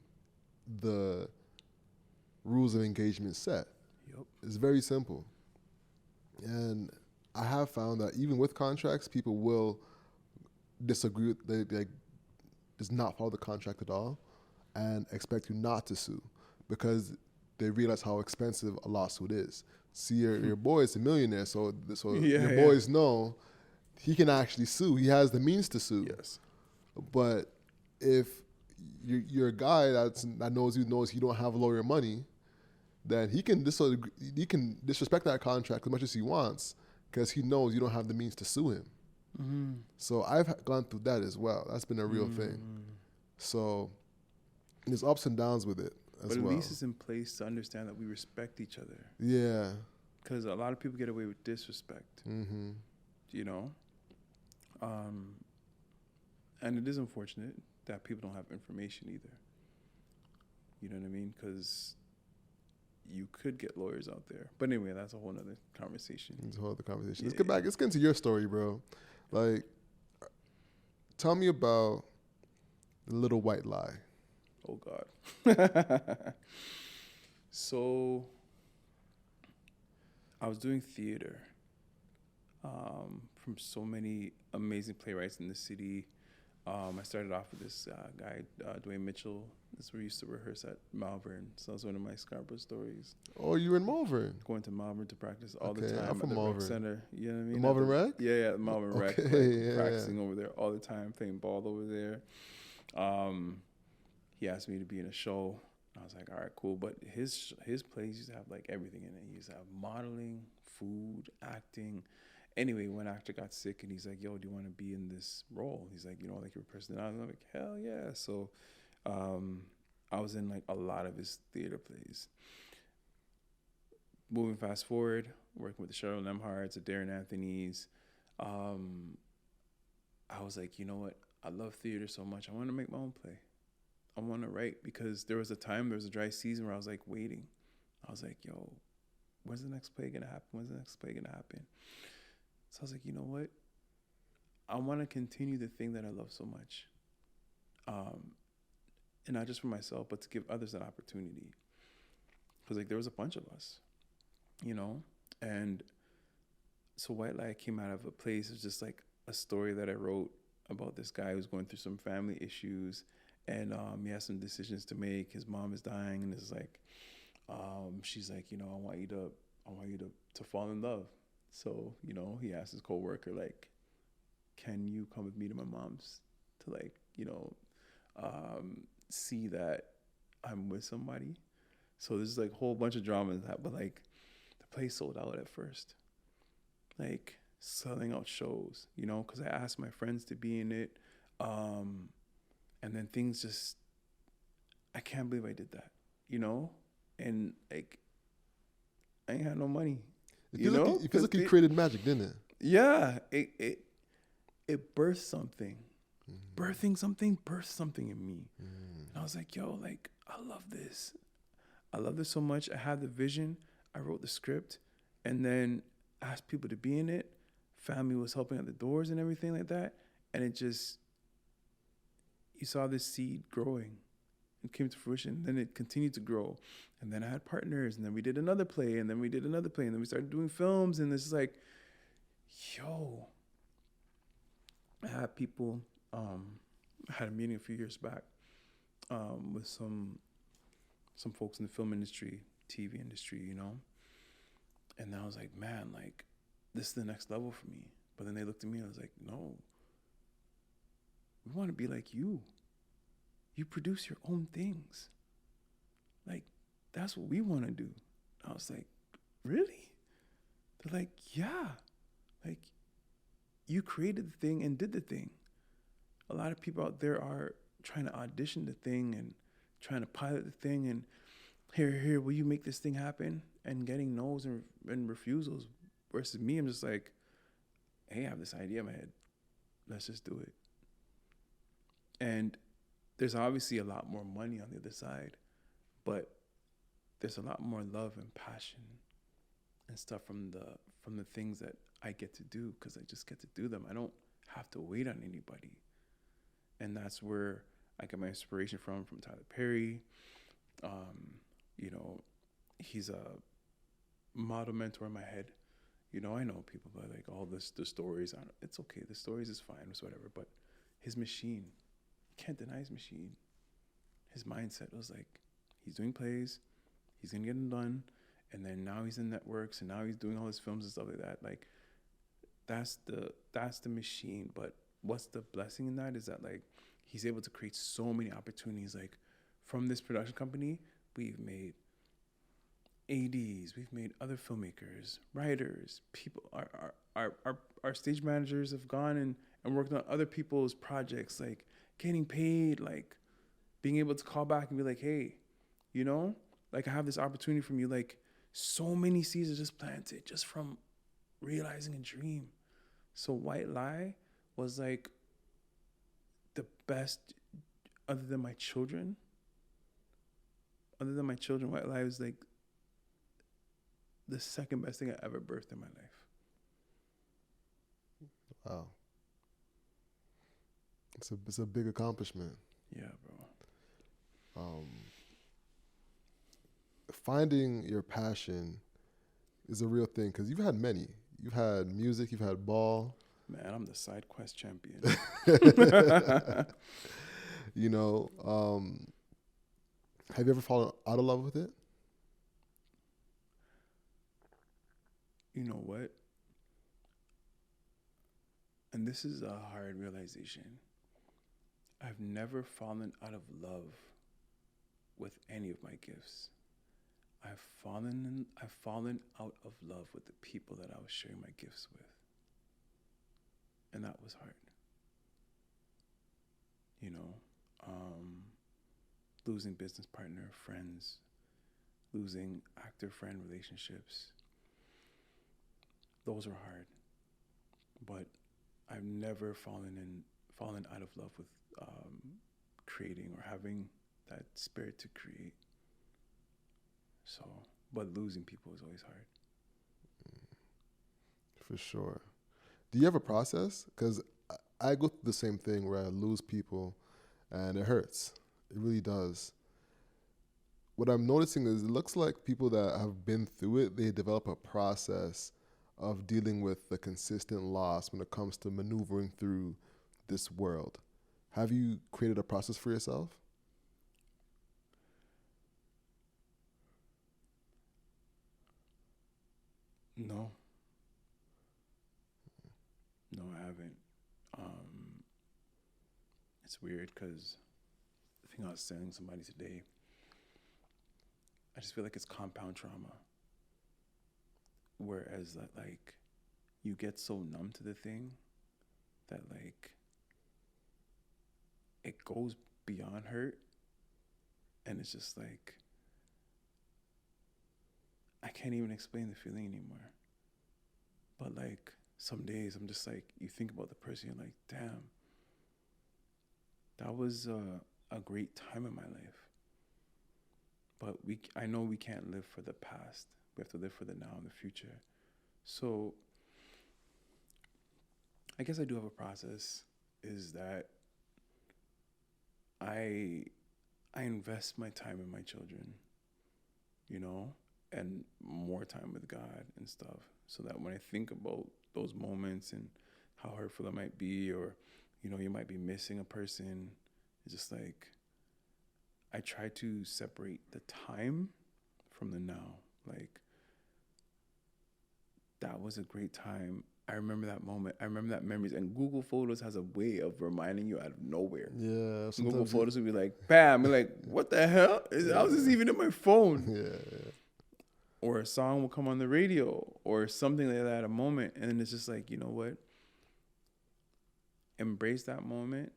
the rules of engagement set. Yep. It's very simple. And I have found that even with contracts, people will disagree, they does not follow the contract at all and expect you not to sue because they realize how expensive a lawsuit is. See, your boy is a millionaire, so your boys know he can actually sue. He has the means to sue. Yes. But if you're a guy that knows you don't have lawyer money, then he can disrespect that contract as much as he wants because he knows you don't have the means to sue him. Mm-hmm. So I've gone through that as well. That's been a real thing. So there's ups and downs with it as well. But at least it's in place to understand that we respect each other. Yeah. Because a lot of people get away with disrespect. Mm-hmm. And it is unfortunate that people don't have information either. You know what I mean? Because you could get lawyers out there. But anyway, that's a whole other conversation. It's a whole other conversation. Let's get back. Let's get into your story, bro. Like, tell me about the little white lie. Oh, God. So, I was doing theater from so many amazing playwrights in the city. I started off with this guy, Dwayne Mitchell. That's where we used to rehearse at Malvern. So that's one of my Scarborough stories. Oh, you were in Malvern? Going to Malvern to practice all the Okay, time I'm from at the Malvern. rec center. You know what I mean? The Malvern Rec? Yeah, the Malvern Rec. Okay, practicing over there all the time, playing ball over there. He asked me to be in a show. I was like, all right, cool. But his plays used to have like everything in it. He used to have modeling, food, acting. Anyway, one actor got sick and he's like, yo, do you want to be in this role? He's like, like your personality. I'm like, hell yeah. So I was in like a lot of his theater plays. Moving fast forward, working with the Cheryl Nemhards, the Darren Anthony's. I was like, you know what? I love theater so much. I want to make my own play. I want to write because there was a dry season where I was like waiting. I was like, yo, when's the next play going to happen? When's the next play going to happen? So I was like, you know what? I want to continue the thing that I love so much. and not just for myself, but to give others that opportunity. Because like there was a bunch of us, you know, and so White Lie came out of a place of just like a story that I wrote about this guy who's going through some family issues, and he has some decisions to make. His mom is dying, and it's like, she's like, you know, I want you to fall in love. So you know, he asked his coworker like, can you come with me to my mom's to like, you know, see that I'm with somebody. So there's like a whole bunch of drama in that, but like the place sold out at first, like selling out shows, you know, because I asked my friends to be in it, and then things just, I can't believe I did that, you know, and like I ain't had no money, It feels like you created magic, didn't it? Yeah, it birthed something. Birthing something birthed something in me. And I was like, yo, like, I love this. I love this so much. I had the vision. I wrote the script and then asked people to be in it. Family was helping at the doors and everything like that. And it just, you saw this seed growing. It came to fruition. Then it continued to grow. And then I had partners. And then we did another play. And then we did another play. And then we started doing films. And it's like, yo, I had people, I had a meeting a few years back with some folks in the film industry, TV industry, you know. And I was like, man, like, this is the next level for me. But then they looked at me and I was like, no, we want to be like you. You produce your own things. Like, that's what we want to do. I was like, really? They're like, yeah. Like, you created the thing and did the thing. A lot of people out there are trying to audition the thing and trying to pilot the thing and here, will you make this thing happen? And getting no's and refusals. Versus me, I'm just like, hey, I have this idea in my head. Let's just do it. And there's obviously a lot more money on the other side, but there's a lot more love and passion and stuff from the things that I get to do because I just get to do them. I don't have to wait on anybody. And that's where I get my inspiration from Tyler Perry. You know, he's a model mentor in my head. You know, I know people that like all the stories. It's okay. The stories is fine. It's whatever. But his machine, you can't deny his machine. His mindset was like, he's doing plays. He's going to get them done. And then now he's in networks. And now he's doing all his films and stuff like that. Like, that's the machine. But what's the blessing in that is that, like, he's able to create so many opportunities. Like, from this production company, we've made ADs, we've made other filmmakers, writers, people. Our stage managers have gone and worked on other people's projects, like getting paid, like being able to call back and be like, hey, you know, like I have this opportunity from you. Like, so many seeds are just planted just from realizing a dream. So White Lie was like the best, other than my children. White Lie was like the second best thing I ever birthed in my life. Wow. It's a big accomplishment. Yeah, bro. Finding your passion is a real thing because you've had many. You've had music, you've had ball. Man, I'm the side quest champion. You know, have you ever fallen out of love with it? You know what? And this is a hard realization. I've never fallen out of love with any of my gifts. I've fallen out of love with the people that I was sharing my gifts with. And that was hard. You know, losing business partner, friends, losing actor-friend relationships. Those are hard. But I've never fallen out of love with creating or having that spirit to create. So, but losing people is always hard. For sure. Do you have a process? Because I go through the same thing where I lose people and it hurts. It really does. What I'm noticing is it looks like people that have been through it, they develop a process of dealing with the consistent loss when it comes to maneuvering through this world. Have you created a process for yourself? No, no, I haven't. Um, it's weird because I think I was telling somebody today. I just feel like it's compound trauma. Whereas that like you get so numb to the thing that like it goes beyond hurt, and it's just like I can't even explain the feeling anymore. But like some days I'm just like you think about the person, you're like, damn, that was a great time in my life. But I know we can't live for the past. We have to live for the now and the future. So I guess I do have a process. Is that I I invest my time in my children, you know, and more time with God and stuff, so that when I think about those moments and how hurtful it might be, or you might be missing a person, it's just like I try to separate the time from the now. Like that was a great time. I remember that moment. I remember that memories. And Google Photos has a way of reminding you out of nowhere. Yeah, Google sometimes Photos would be like, bam. You're like, what the hell? How is this even in my phone? yeah. Or a song will come on the radio or something like that at a moment. And then it's just like, you know what? Embrace that moment.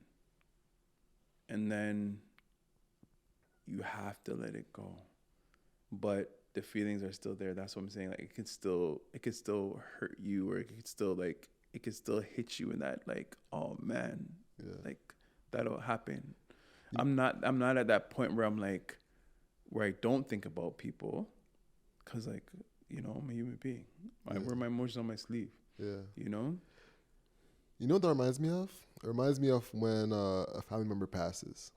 And then you have to let it go. But the feelings are still there. That's what I'm saying. Like it could still hurt you, or it could still hit you in that like, oh man, like that'll happen. I'm not at that point where I'm like, where I don't think about people, cause like, I'm a human being. I wear my emotions on my sleeve. Yeah. You know? You know what that reminds me of? It reminds me of when a family member passes.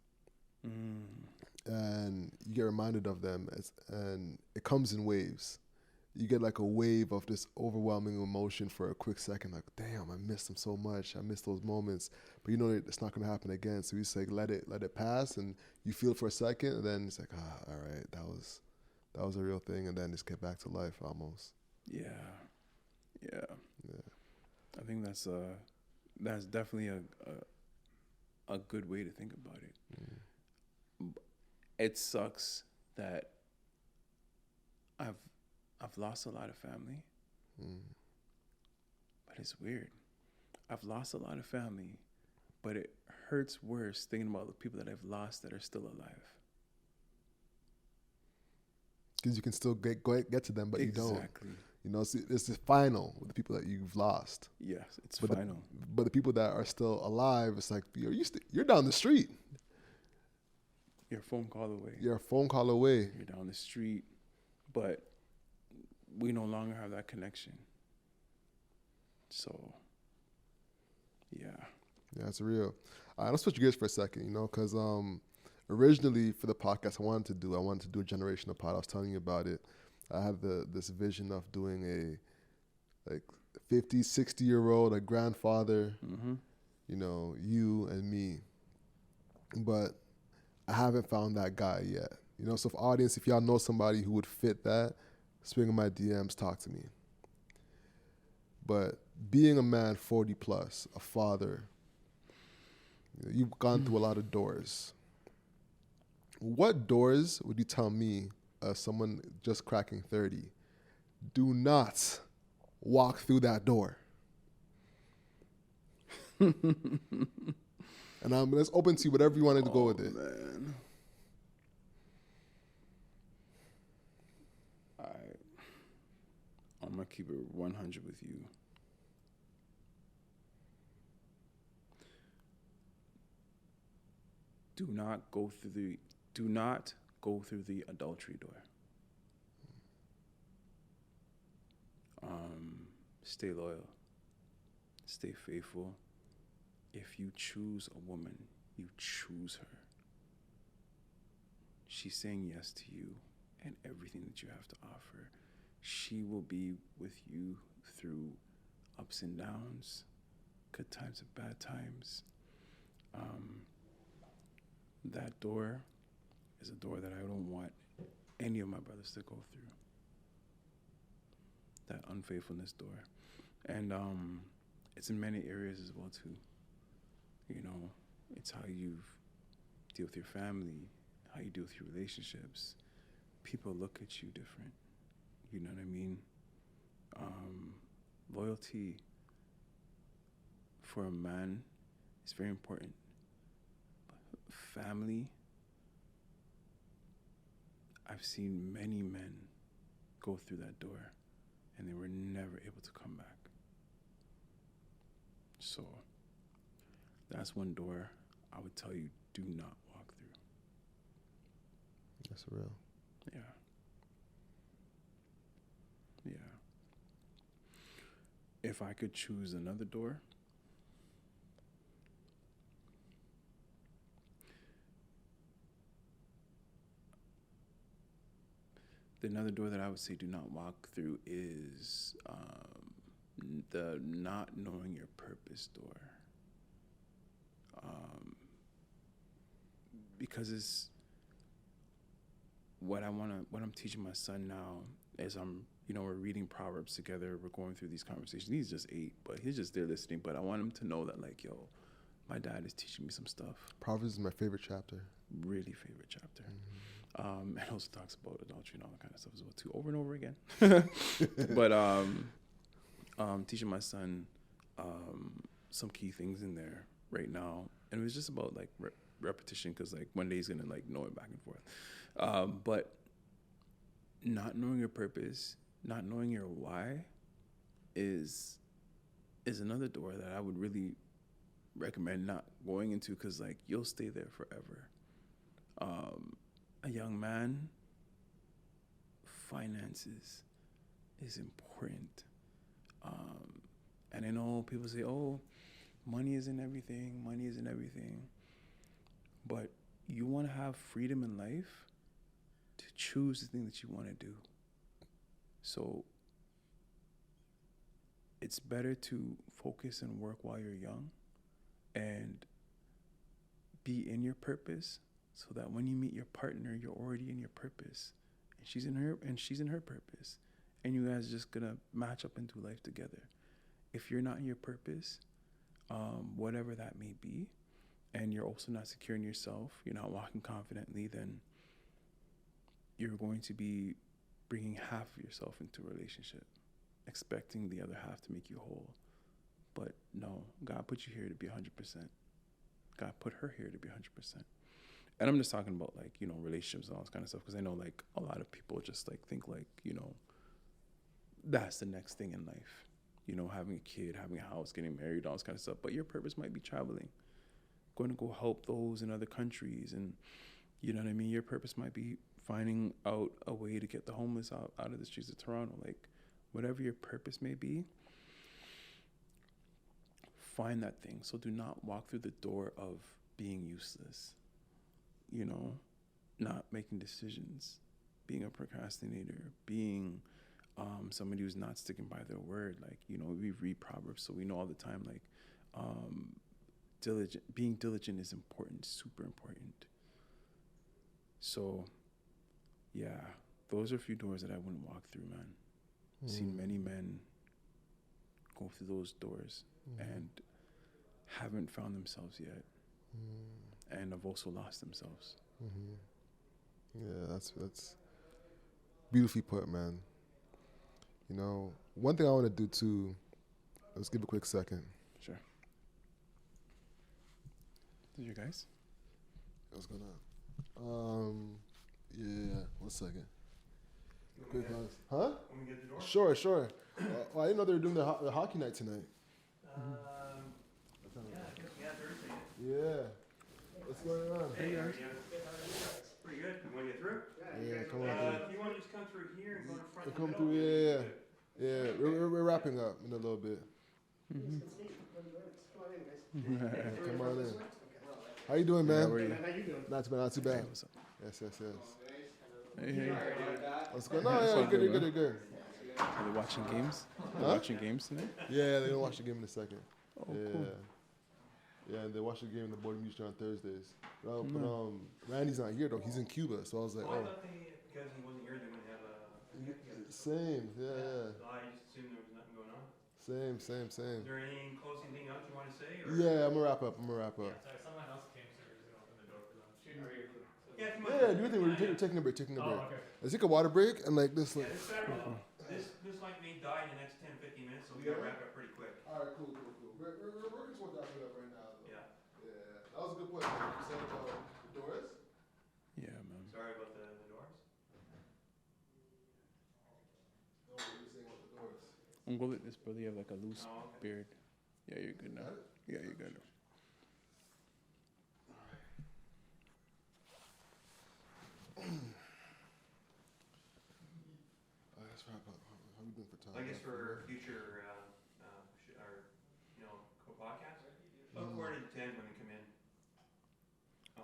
And you get reminded of them, and it comes in waves. You get like a wave of this overwhelming emotion for a quick second, like, damn, I miss them so much. I miss those moments. But you know it's not going to happen again. So you say, let it pass, and you feel it for a second, and then it's like, all right, that was a real thing, and then just get back to life almost. Yeah. I think that's definitely a good way to think about it. It sucks that I've lost a lot of family, but it's weird. I've lost a lot of family, but it hurts worse thinking about the people that I've lost that are still alive. Because you can still get to them, but you don't. Exactly. It's the final with the people that you've lost. Yes, it's but final. But the people that are still alive, it's like, you're down the street. You're a phone call away. You're a phone call away. You're down the street, but we no longer have that connection. So, yeah. Yeah, it's real. Let's switch gears for a second, because originally for the podcast I wanted to do a generational pod. I was telling you about it. I had this vision of doing a 50, 60-year-old, a grandfather, you and me. But I haven't found that guy yet. So audience, if y'all know somebody who would fit that, swing in my DMs, talk to me. But being a man 40 plus, a father, you've gone through a lot of doors. What doors would you tell me, someone just cracking 30, do not walk through that door? And let's open to whatever you wanted to go with it. Man. I'm going to keep it 100 with you. Do not go through the adultery door. Stay loyal. Stay faithful. If you choose a woman, You choose her. She's saying yes to you and everything that you have to offer. She will be with you through ups and downs, good times and bad times. That door is a door that I don't want any of my brothers to go through. That unfaithfulness door. And it's in many areas as well too. You know, it's how you deal with your family, how you deal with your relationships. People look at you different. You know what I mean? Loyalty for a man is very important. But family, I've seen many men go through that door and they were never able to come back. So that's one door I would tell you do not walk through. That's real. Yeah. Yeah. If I could choose another door, another door that I would say do not walk through is the not knowing your purpose door. Because it's what I'm teaching my son now is we're reading Proverbs together. We're going through these conversations. He's just 8, but he's just there listening. But I want him to know that, like, yo, my dad is teaching me some stuff. Proverbs is my favorite chapter. Really favorite chapter. And also talks about adultery and all that kind of stuff as well too, over and over again. But teaching my son some key things in there right now, and it was just about like repetition, because like one day he's gonna like know it back and forth. But not knowing your purpose, not knowing your why, is another door that I would really recommend not going into, because like you'll stay there forever. A young man, finances is important. And I know people say, oh, money isn't everything, but you want to have freedom in life to choose the thing that you want to do. So it's better to focus and work while you're young and be in your purpose, so that when you meet your partner, you're already in your purpose, and she's in her purpose, and you guys are just gonna match up into life together. If you're not in your purpose, whatever that may be, and you're also not secure in yourself, you're not walking confidently, then you're going to be bringing half of yourself into a relationship, expecting the other half to make you whole. But no, God put you here to be 100%. God put her here to be 100%. And I'm just talking about like, relationships and all this kind of stuff, because I know like a lot of people just like think like, that's the next thing in life. Having a kid, having a house, getting married, all this kind of stuff. But your purpose might be traveling, going to go help those in other countries. And you know what I mean? Your purpose might be finding out a way to get the homeless out of the streets of Toronto. Like whatever your purpose may be, find that thing. So do not walk through the door of being useless, not making decisions, being a procrastinator, being somebody who's not sticking by their word. Like, we read Proverbs, so we know all the time, like, being diligent is important, super important. So, yeah, those are a few doors that I wouldn't walk through, man. I've seen many men go through those doors and haven't found themselves yet, and have also lost themselves. Yeah, that's beautifully put, man. One thing I want to do too, let's give a quick second. Sure. Did you guys? What's going on? Yeah, 1 second. Quick guys. Huh? When we get the door? Sure. I didn't know they were doing the hockey night tonight. Thursday. Yeah. What's going on? Hey, guys. Pretty good. You want to get through? Yeah, come on. If you want to just come through here and go to front of the Come middle, through, yeah. We're wrapping up in a little bit. Come on in, guys. Come on in. How you doing, How man? are you? How you doing? Not too bad, not too Hey, bad. what's up? Yes, yes, yes. Hey, hey. What's going on? It's Yeah, all you're good, good, you're good, man. you're good. Are they watching games? They're Huh? watching games tonight? Yeah, they're gonna watch the game in a second. Oh, Yeah. cool. Yeah, and they watch the game in the boarding usually on Thursdays. But, No. Randy's not here though. He's in Cuba, so I was like, Oh, I oh, thought they, because he wasn't here, they wouldn't have a get together. same. Yeah, So I just assumed there was nothing going on. yeah. Same. Is there any closing thing else you want to say? Or? Yeah, I'm gonna wrap up. Sorry, someone else came, so we're just gonna open the door for them. Yeah, if you want Yeah, to. do you think we're taking a break? Taking a break. Oh, okay. Let's take a water break and like this. Yeah, Like, this better, this light may die in the next 10, 15 minutes, so we gotta wrap up pretty quick. all right, cool. We're working towards that right now. Though. Yeah. Yeah, that was a good point. Man. You said about the doors. Yeah, man. Sorry about the doors. No, what were you saying about the doors? I'm good with this, brother. You have like a loose Oh, okay. beard. Yeah, you're good now. Got it? Yeah, you're good. All right, let's wrap up. How we doing for time? I guess for future, or, co-podcasts, about quarter to 10 when they come in.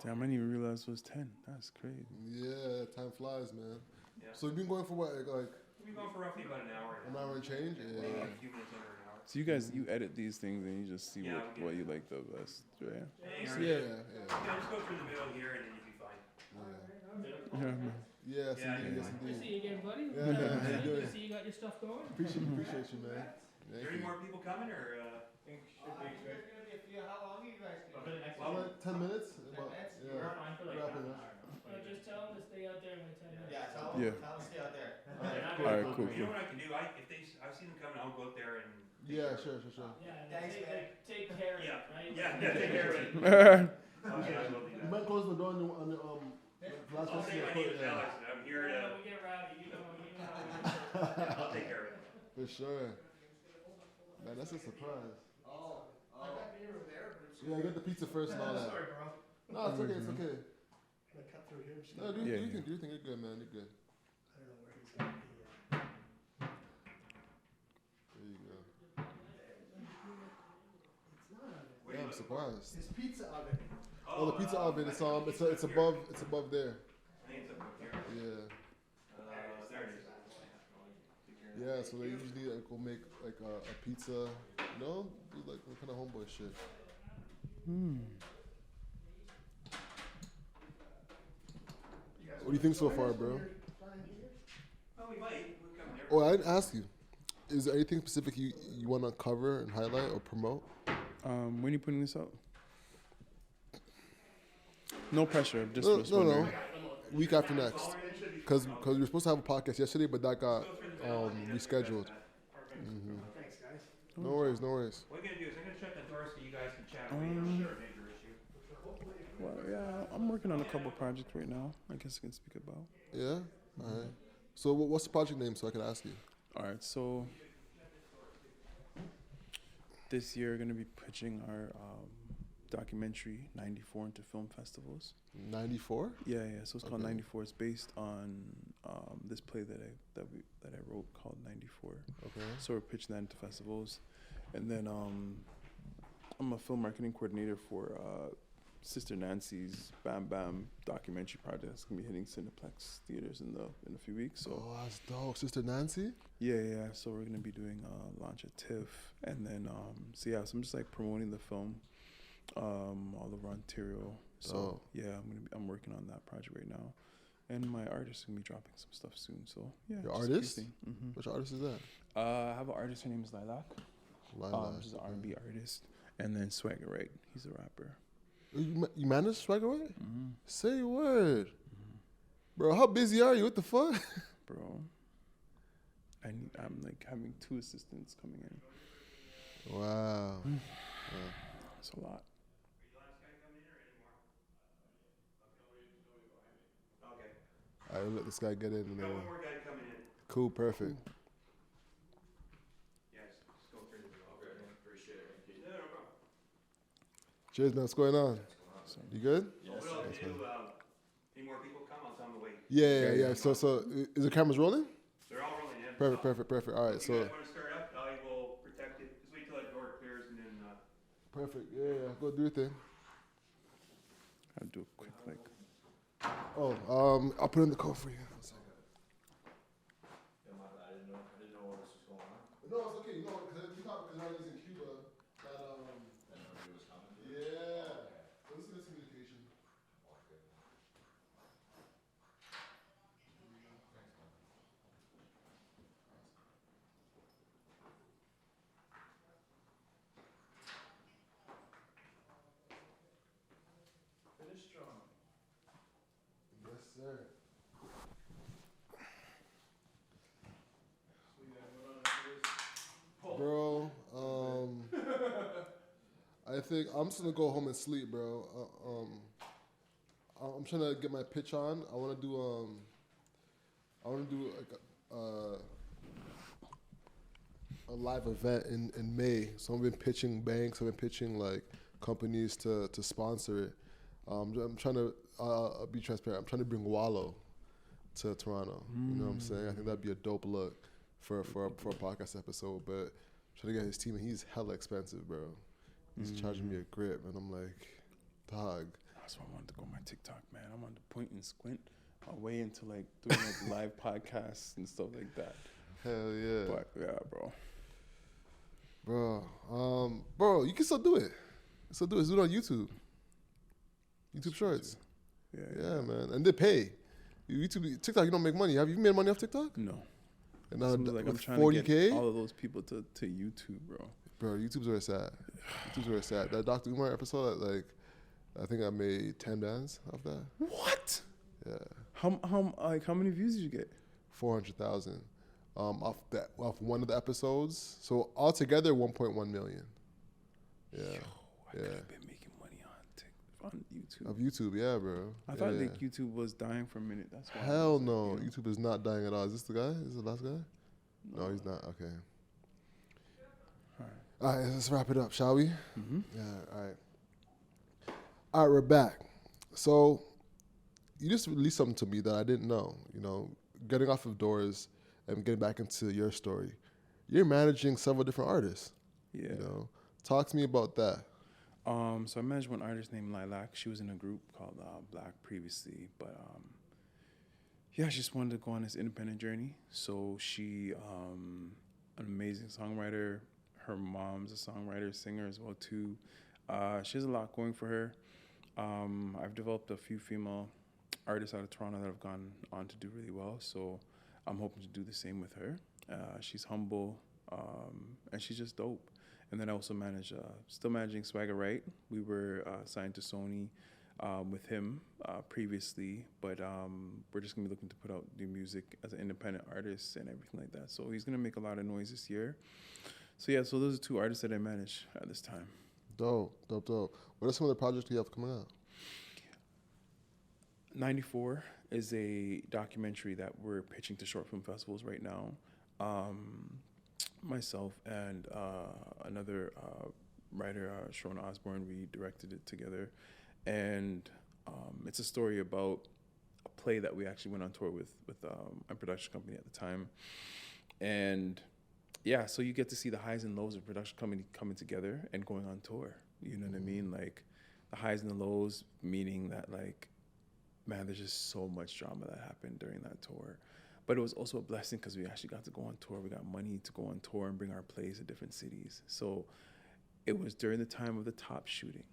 Damn, I didn't even realize it was 10. That's crazy. Yeah, time flies, man. Yeah. So you've been going for what, like We've been going for roughly about an hour. an hour and change? Maybe Yeah. a few minutes under an hour. So you guys, you edit these things and you just see Yeah, what you like the best, right? Yeah. Yeah, just go through the middle here and then you'll be fine. Yeah, man. Yes, Yeah, indeed, yes, yeah. Good to indeed. see you again, buddy. Yeah, man, how you doing? Good to see you got your stuff going. Appreciate you, man. Is there Thank any you. more people coming or, Think should be good. How long are you guys For the next Well, one. About 10 minutes? About, minutes? We're yeah. fine for like Wrapping half an up. hour. Just tell them to stay out there in like 10 minutes. Yeah, tell Yeah. them to stay out there. Alright, cool, you know cool. what I can do? If I've seen them coming, I'll go out there and. Yeah, sure. Yeah, and Thanks, take, man. take care of it, Yeah. right? Yeah, take care of it. Yeah. Okay, I will do You that. might close the door on the last I'll person say to my put name is it. Alex and I'm here Yeah, to, we get rowdy. You know how we yeah, I'll take care of it. For sure. Man, that's a surprise. I got beer over there, but it's. Yeah, get the pizza first and all that. Sorry, bro. No, it's okay, it's okay. Can I cut through here? Just No, do Yeah, you yeah. think you're good, man. You're good. I don't know where he's gonna be. There you go. It's not on it. Yeah, I'm surprised. It's pizza oven. Oh, the pizza oven. It's above there. I think it's up here. Yeah. There it is. Yeah, so they usually like will make like a pizza, you know, do like kind of homeboy shit. What do you think so far, bro? Well, we might, we're coming there. Oh, I didn't ask you. Is there anything specific you want to cover and highlight or promote? When are you putting this out? No pressure. Just No, was no. wondering. Week after next, because we were supposed to have a podcast yesterday, but that got rescheduled. Thanks, guys. No worries. What I'm gonna do is I'm gonna shut the door so you guys can chat away on a major issue. Well, yeah, I'm working on a couple projects right now. I guess I can speak about. Yeah. All right. So what's the project name so I can ask you? All right, so this year we're gonna be pitching our documentary 94 into film festivals. 94. Yeah. So it's called Okay. 94. It's based on this play that I wrote called 94. Okay. So we're pitching that into festivals, and then I'm a film marketing coordinator for Sister Nancy's Bam Bam documentary project. It's gonna be hitting Cineplex theaters in a few weeks. So Oh, that's dope. Sister Nancy. yeah. So we're gonna be doing a launch at TIFF, and then so I'm just like promoting the film all over Ontario. So Oh. yeah, I'm working on that project right now, and my artist is gonna be dropping some stuff soon. So yeah, Your just artist? Mm-hmm. Which artist is that? I have an artist. Her name is Lilac. Lilac. She's an R&B artist, and then Swagger Right. He's a rapper. You manage Swagger Away? Mm-hmm. Say word. Bro, how busy are you? What the fuck? Bro, I'm like having 2 assistants coming in. Wow. It's a lot. Are you the last guy coming in or any more? Okay. All right, let this guy get in. And We got then, one more guy coming in. cool, perfect. Yes, just go through the middle. Okay, appreciate it. No problem. Cheers, man. What's going on? You good? What I'll do, any more people come, I'll tell them to wait. Yeah. So is the cameras rolling? They're all rolling in. Perfect. All right, If you so guys want to start up, I will protect it. Just wait till that door clears and then, perfect. Yeah. Go do your thing. I'll do a quick like. Oh, I'll put it in the code for you. One second. I didn't know all this was going on. No, it's okay. You know, because I was in Cuba, that I know he was coming. yeah. So this is miscommunication. Okay. Finish strong. Yes, sir. So you gotta go down after this. Bro, I think I'm just gonna go home and sleep, bro. I'm trying to get my pitch on. I want to do like a live event in May. So I've been pitching banks. I've been pitching like companies to sponsor it. I'm trying to be transparent. I'm trying to bring Wallow to Toronto. You know what I'm saying? I think that'd be a dope look for a podcast episode. But I'm trying to get his team, and he's hella expensive, bro. He's charging me a grip, and I'm like, dog. That's why I wanted to go on my TikTok, man. I'm on the point and squint my way into like doing like live podcasts and stuff like that. Hell yeah. But yeah, Bro, you can still do it. Still do it. Do it on YouTube. YouTube Shorts. Yeah, man. And they pay. TikTok, you don't make money. Have you made money off TikTok? No. And So now like I'm with trying 40K? to get all of those people to YouTube, bro. Bro, YouTube's where it's at. YouTube's where it's at. That Dr. Umar episode, like, I think I made 10 bands off that. What? Yeah. How many views did you get? 400,000 off one of the episodes. So altogether, 1.1 million. Yeah. I Yeah. could have been making money on YouTube. Of YouTube, yeah, bro. I thought yeah. like YouTube was dying for a minute. That's why. Hell I was like, no. you know. YouTube is not dying at all. Is this the guy? Is this the last guy? No, he's not. Okay. All right, let's wrap it up, shall we? Mm-hmm. Yeah, all right. All right, we're back. So you just released something to me that I didn't know. You know, getting off of Doors and getting back into your story. You're managing several different artists. Yeah. You know, talk to me about that. So I managed one artist named Lilac. She was in a group called Black previously, but yeah, she just wanted to go on this independent journey. So she, an amazing songwriter. Her mom's a songwriter, singer as well too. She has a lot going for her. I've developed a few female artists out of Toronto that have gone on to do really well. So I'm hoping to do the same with her. She's humble, and she's just dope. And then I also manage, still managing Swagger Right. We were signed to Sony with him previously, but we're just gonna be looking to put out new music as an independent artist and everything like that. So he's gonna make a lot of noise this year. So yeah, so those are two artists that I manage at this time. Dope. What are some of the projects you have coming out? 94 is a documentary that we're pitching to short film festivals right now. Myself and another writer, Sharon Osborne, we directed it together. And it's a story about a play that we actually went on tour with my production company at the time. And yeah, so you get to see the highs and lows of production coming together and going on tour. You know what I mean? Like the highs and the lows, meaning that like, man, there's just so much drama that happened during that tour. But it was also a blessing because we actually got to go on tour. We got money to go on tour and bring our plays to different cities. So it was during the time of the Top shooting.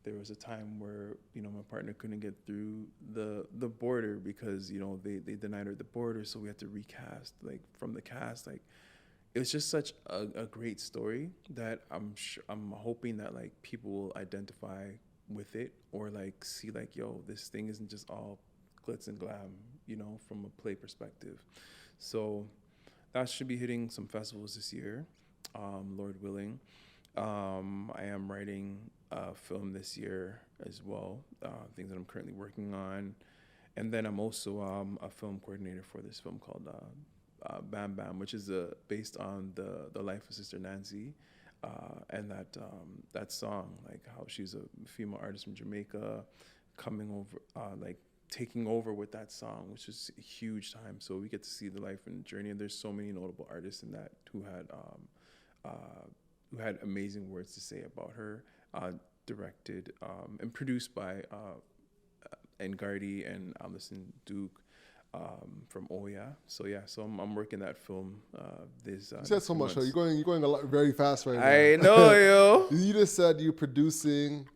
There was a time where, you know, my partner couldn't get through the border because, you know, they denied her the border. So we had to recast, like, from the cast. Like, it was just such a great story that I'm hoping that, like, people will identify with it or, like, see, like, yo, this thing isn't just all glitz and glam, you know, from a play perspective. So that should be hitting some festivals this year, Lord willing. I am writing a film this year as well, things that I'm currently working on. And then I'm also a film coordinator for this film called Bam Bam, which is based on the life of Sister Nancy, and that song, like how she's a female artist from Jamaica coming over, like taking over with that song, which is a huge time. So we get to see the life and journey, and there's so many notable artists in that who had amazing words to say about her, directed and produced by and Gardy and Alison Duke from Oya. So yeah, so I'm working that film. This You said this so few much. months. You're going a lot very fast right now. I know, yo. You just said you're producing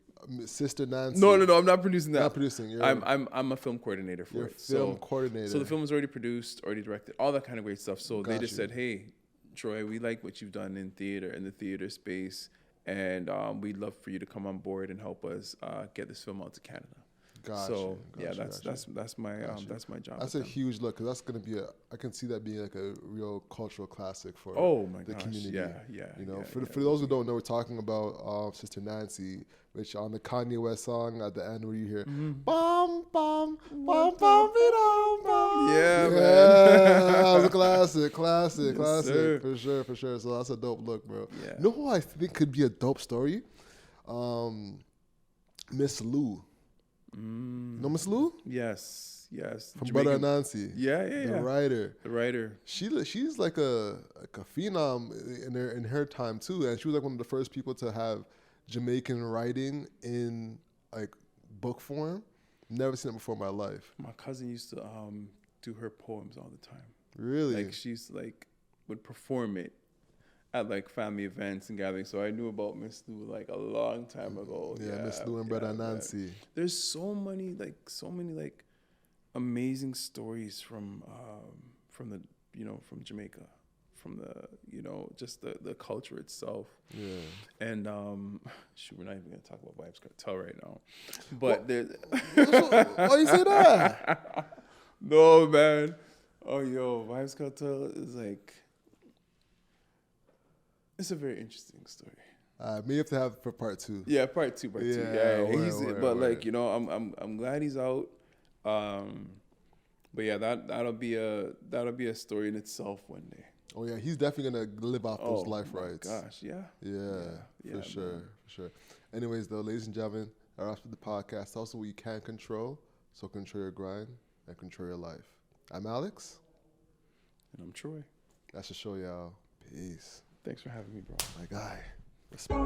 Sister Nancy. No, I'm not producing that. Not producing. You're, I'm a film coordinator for you're a it. film coordinator. So the film was already produced, already directed, all that kind of great stuff. So they Got just you. said, "Hey, Troy, we like what you've done in the theater space, and we'd love for you to come on board and help us get this film out to Canada." That's my job. That's with a them. huge look because that's gonna be I can see that being like a real cultural classic for Oh my the gosh! community. Yeah. You know, yeah, for yeah. those who don't know, we're talking about Sister Nancy, which on the Kanye West song at the end where you hear bum bum bum bum bum bum. Yeah, man. That was a classic, Yes, sir. for sure. So that's a dope look, bro. Yeah. You know who I think could be a dope story? Miss Lou. Know Miss Lou? Yes. From Jamaican- Brother and Nancy. Yeah. The writer. The writer. She's like a phenom in her time too, and she was like one of the first people to have Jamaican writing in like book form. Never seen it before in my life. My cousin used to do her poems all the time. Really? Like she's like would perform it at like family events and gatherings. So I knew about Miss Lou like a long time ago. Yeah, Miss Lou and Brother man. Nancy. There's so many amazing stories from the from Jamaica, from the just the culture itself. Yeah. And shoot, we're not even gonna talk about Vibes Cartel right now. But there's Why you say that? no, man. Oh, yo, Vibes Cartel is like, it's a very interesting story. May have to have for part 2. Yeah, part two. Yeah, Yeah, word, but word. like I'm glad he's out. But yeah, that'll be a story in itself one day. Oh yeah, he's definitely gonna live off those life my rights. Gosh, yeah. Yeah, for sure. Anyways, though, ladies and gentlemen, our after the podcast, also what you can control. So control your grind and control your life. I'm Alex. And I'm Troy. That's the show, y'all. Peace. Thanks for having me, bro. My guy. Respect.